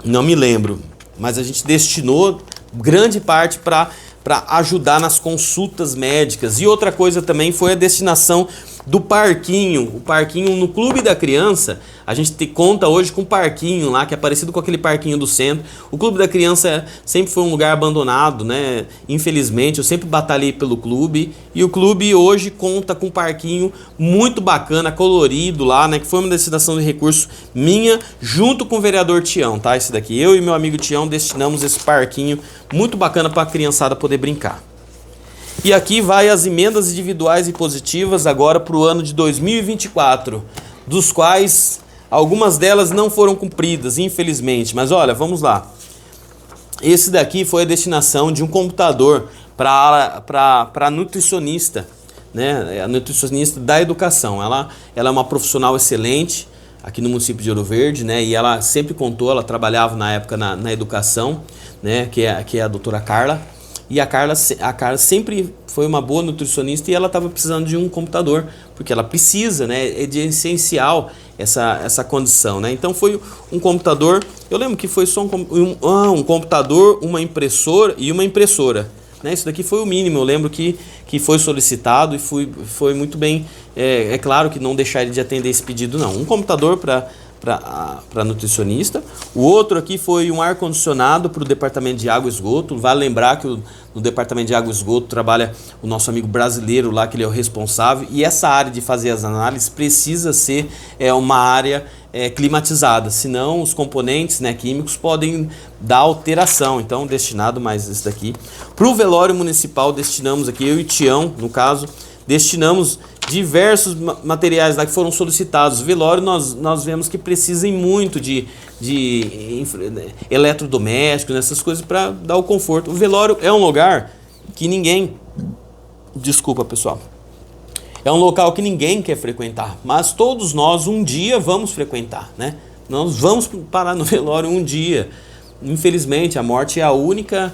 S1: Não me lembro, mas a gente destinou grande parte para ajudar nas consultas médicas. E outra coisa também foi a destinação do parquinho. O parquinho no Clube da Criança, a gente conta hoje com um parquinho lá, que é parecido com aquele parquinho do centro. O Clube da Criança sempre foi um lugar abandonado, né? Infelizmente, eu sempre batalhei pelo clube. E o clube hoje conta com um parquinho muito bacana, colorido lá, né? Que foi uma destinação de recurso minha, junto com o vereador Tião, tá? Esse daqui. Eu e meu amigo Tião destinamos esse parquinho muito bacana para a criançada poder brincar. E aqui vai as emendas individuais e positivas agora para o ano de 2024, dos quais algumas delas não foram cumpridas, infelizmente. Mas olha, vamos lá. Esse daqui foi a destinação de um computador para a nutricionista, né? A nutricionista da educação. Ela é uma profissional excelente aqui no município de Ouro Verde, né? E ela sempre contou, ela trabalhava na época na educação, né? Que é a doutora Carla. E a Carla sempre foi uma boa nutricionista e ela estava precisando de um computador, porque ela precisa, né? É de essencial essa condição, né? Então foi um computador, eu lembro que foi só um computador, uma impressora e uma impressora, né? Isso daqui foi o mínimo, eu lembro que foi solicitado e foi muito bem, é claro que não deixaria de atender esse pedido não. Um computador para nutricionista. O outro aqui foi um ar-condicionado para o departamento de água e esgoto. Vale lembrar que no departamento de água e esgoto trabalha o nosso amigo brasileiro lá, que ele é o responsável, e essa área de fazer as análises precisa ser uma área climatizada, senão os componentes, né, químicos podem dar alteração. Então destinado mais esse daqui. Para o velório municipal destinamos aqui, eu e Tião, no caso, destinamos diversos materiais lá que foram solicitados. Velório nós vemos que precisam muito de eletrodomésticos, essas coisas para dar o conforto. O velório é um lugar que ninguém... Desculpa, pessoal. É um local que ninguém quer frequentar, mas todos nós um dia vamos frequentar, né? Nós vamos parar no velório um dia. Infelizmente, a morte é a única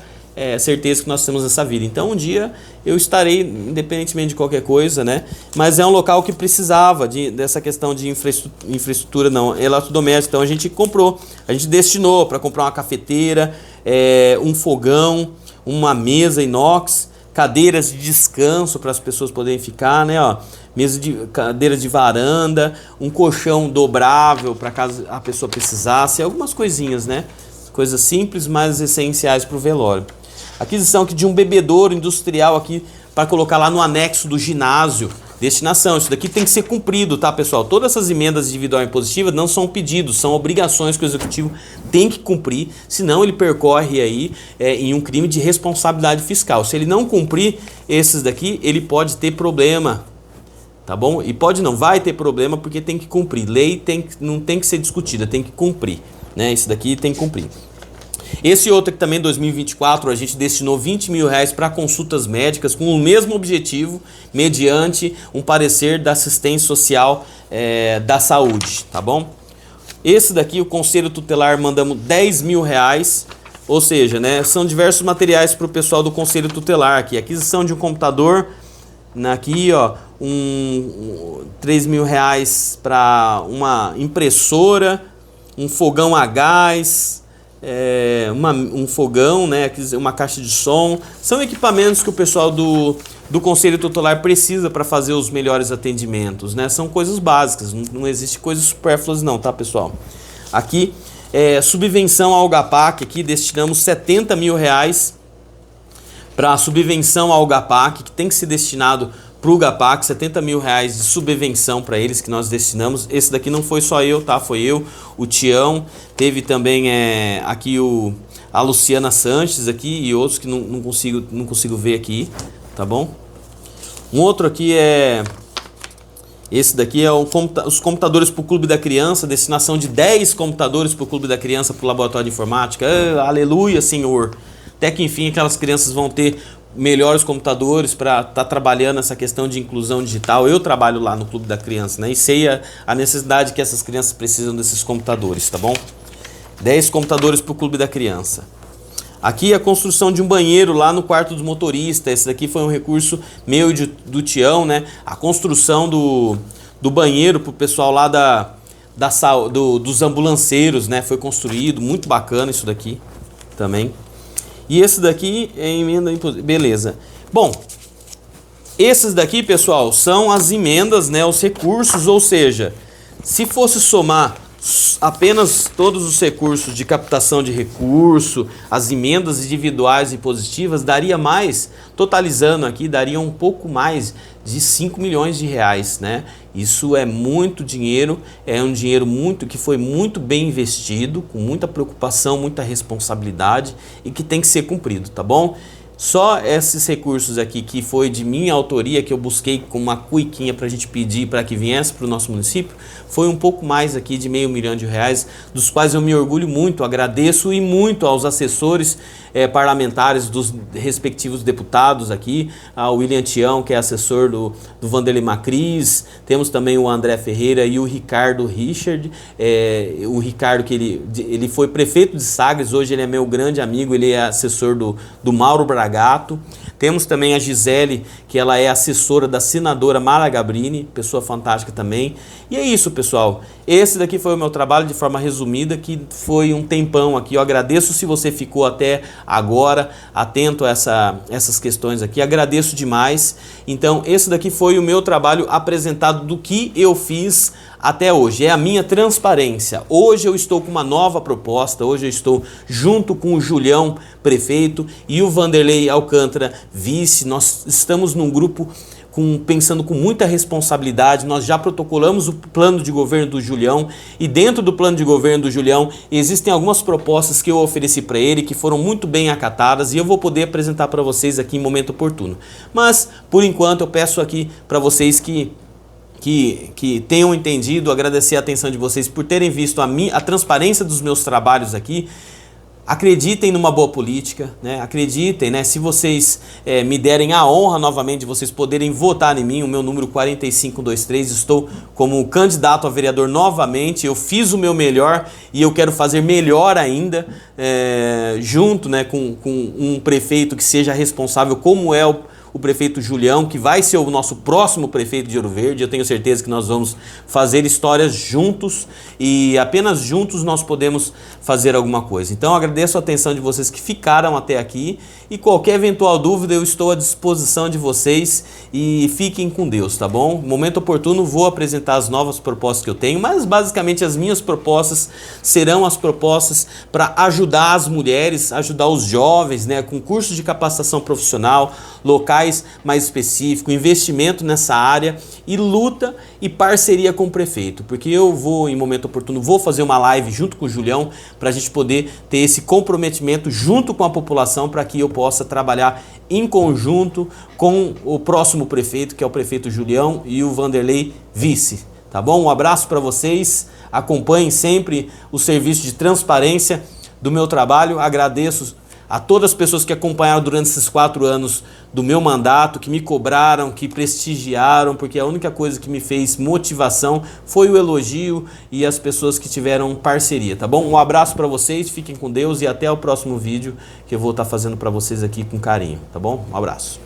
S1: certeza que nós temos nessa vida. Então um dia eu estarei, independentemente de qualquer coisa, né? Mas é um local que precisava dessa questão de infraestrutura, não, eletrodoméstico. Então a gente comprou, a gente destinou para comprar uma cafeteira, um fogão, uma mesa inox, cadeiras de descanso para as pessoas poderem ficar, né? Ó, cadeiras de varanda, um colchão dobrável para caso a pessoa precisasse, algumas coisinhas, né? Coisas simples, mas essenciais para o velório. Aquisição aqui de um bebedouro industrial aqui para colocar lá no anexo do ginásio. Destinação, isso daqui tem que ser cumprido, tá, pessoal? Todas essas emendas individual e impositiva não são pedidos, são obrigações que o executivo tem que cumprir, senão ele percorre aí em um crime de responsabilidade fiscal. Se ele não cumprir esses daqui, ele pode ter problema, tá bom? E pode não, vai ter problema porque tem que cumprir. Lei não tem que ser discutida, tem que cumprir, né? Esse daqui tem que cumprir. Esse outro aqui também, 2024, a gente destinou R$20 mil para consultas médicas com o mesmo objetivo, mediante um parecer da assistência social da saúde, tá bom? Esse daqui, o Conselho Tutelar, mandamos R$10 mil, ou seja, né, são diversos materiais para o pessoal do Conselho Tutelar aqui. Aquisição de um computador, aqui ó, R$3 mil para uma impressora, um fogão a gás, um fogão, né, uma caixa de som. São equipamentos que o pessoal do Conselho Tutelar precisa para fazer os melhores atendimentos, né? São coisas básicas, não existe coisas supérfluas não, tá, pessoal? Aqui, subvenção ao GAPAC, aqui destinamos R$70 mil para a subvenção ao GAPAC, que tem que ser destinado para o GAPAC, R$70 mil de subvenção para eles que nós destinamos. Esse daqui não foi só eu, tá? Foi eu, o Tião, teve também aqui a Luciana Sanches aqui e outros que não consigo ver aqui, tá bom? Um outro aqui esse daqui os computadores para o Clube da Criança, destinação de 10 computadores para o Clube da Criança, para o Laboratório de Informática. Aleluia, Senhor! Até que enfim aquelas crianças vão ter melhores computadores para estar trabalhando essa questão de inclusão digital. Eu trabalho lá no Clube da Criança, né? E sei a necessidade que essas crianças precisam desses computadores, tá bom? 10 computadores para o Clube da Criança. Aqui a construção de um banheiro lá no quarto do motorista. Esse daqui foi um recurso meu e do Tião, né? A construção do banheiro para o pessoal lá dos ambulanceiros, né? Foi construído, muito bacana isso daqui também. E esse daqui é emenda impositiva. Beleza. Bom, esses daqui, pessoal, são as emendas, né, os recursos, ou seja, se fosse somar apenas todos os recursos de captação de recurso, as emendas individuais e positivas, daria mais, totalizando aqui, daria um pouco mais de R$5 milhões, né? Isso é muito dinheiro, é um dinheiro que foi muito bem investido, com muita preocupação, muita responsabilidade e que tem que ser cumprido, tá bom? Só esses recursos aqui que foi de minha autoria, que eu busquei com uma cuiquinha para a gente pedir para que viesse para o nosso município, foi um pouco mais aqui de R$500 mil, dos quais eu me orgulho muito, agradeço e muito aos assessores parlamentares dos respectivos deputados aqui, ao William Tião, que é assessor do Vanderlei Macris, temos também o André Ferreira e o Ricardo Richard, o Ricardo que ele foi prefeito de Sagres, hoje ele é meu grande amigo, ele é assessor do Mauro Bragato. Temos também a Gisele, que ela é assessora da senadora Mara Gabrini, pessoa fantástica também. E é isso, pessoal. Esse daqui foi o meu trabalho de forma resumida, que foi um tempão aqui. Eu agradeço se você ficou até agora atento a essas questões aqui. Agradeço demais. Então, esse daqui foi o meu trabalho apresentado do que eu fiz até hoje. É a minha transparência. Hoje eu estou com uma nova proposta. Hoje eu estou junto com o Julião, prefeito, e o Vanderlei Alcântara, vice. Nós estamos num grupo pensando com muita responsabilidade. Nós já protocolamos o plano de governo do Julião e dentro do plano de governo do Julião existem algumas propostas que eu ofereci para ele que foram muito bem acatadas e eu vou poder apresentar para vocês aqui em momento oportuno. Mas, por enquanto, eu peço aqui para vocês que tenham entendido, agradecer a atenção de vocês por terem visto a transparência dos meus trabalhos aqui. Acreditem numa boa política, né? Acreditem, né? Se vocês me derem a honra novamente de vocês poderem votar em mim, o meu número 4523, estou como candidato a vereador novamente. Eu fiz o meu melhor e eu quero fazer melhor ainda, junto, né, com um prefeito que seja responsável, como é o prefeito Julião, que vai ser o nosso próximo prefeito de Ouro Verde. Eu tenho certeza que nós vamos fazer histórias juntos e apenas juntos nós podemos fazer alguma coisa. Então eu agradeço a atenção de vocês que ficaram até aqui e qualquer eventual dúvida eu estou à disposição de vocês e fiquem com Deus, tá bom? No momento oportuno vou apresentar as novas propostas que eu tenho, mas basicamente as minhas propostas serão as propostas para ajudar as mulheres, ajudar os jovens, né, com cursos de capacitação profissional, locais mais específico, investimento nessa área e luta e parceria com o prefeito, porque eu vou, em momento oportuno, vou fazer uma live junto com o Julião para a gente poder ter esse comprometimento junto com a população para que eu possa trabalhar em conjunto com o próximo prefeito, que é o prefeito Julião, e o Vanderlei vice, tá bom? Um abraço para vocês, acompanhem sempre o serviço de transparência do meu trabalho, agradeço a todas as pessoas que acompanharam durante esses 4 anos do meu mandato, que me cobraram, que prestigiaram, porque a única coisa que me fez motivação foi o elogio e as pessoas que tiveram parceria, tá bom? Um abraço para vocês, fiquem com Deus e até o próximo vídeo que eu vou estar fazendo para vocês aqui com carinho, tá bom? Um abraço.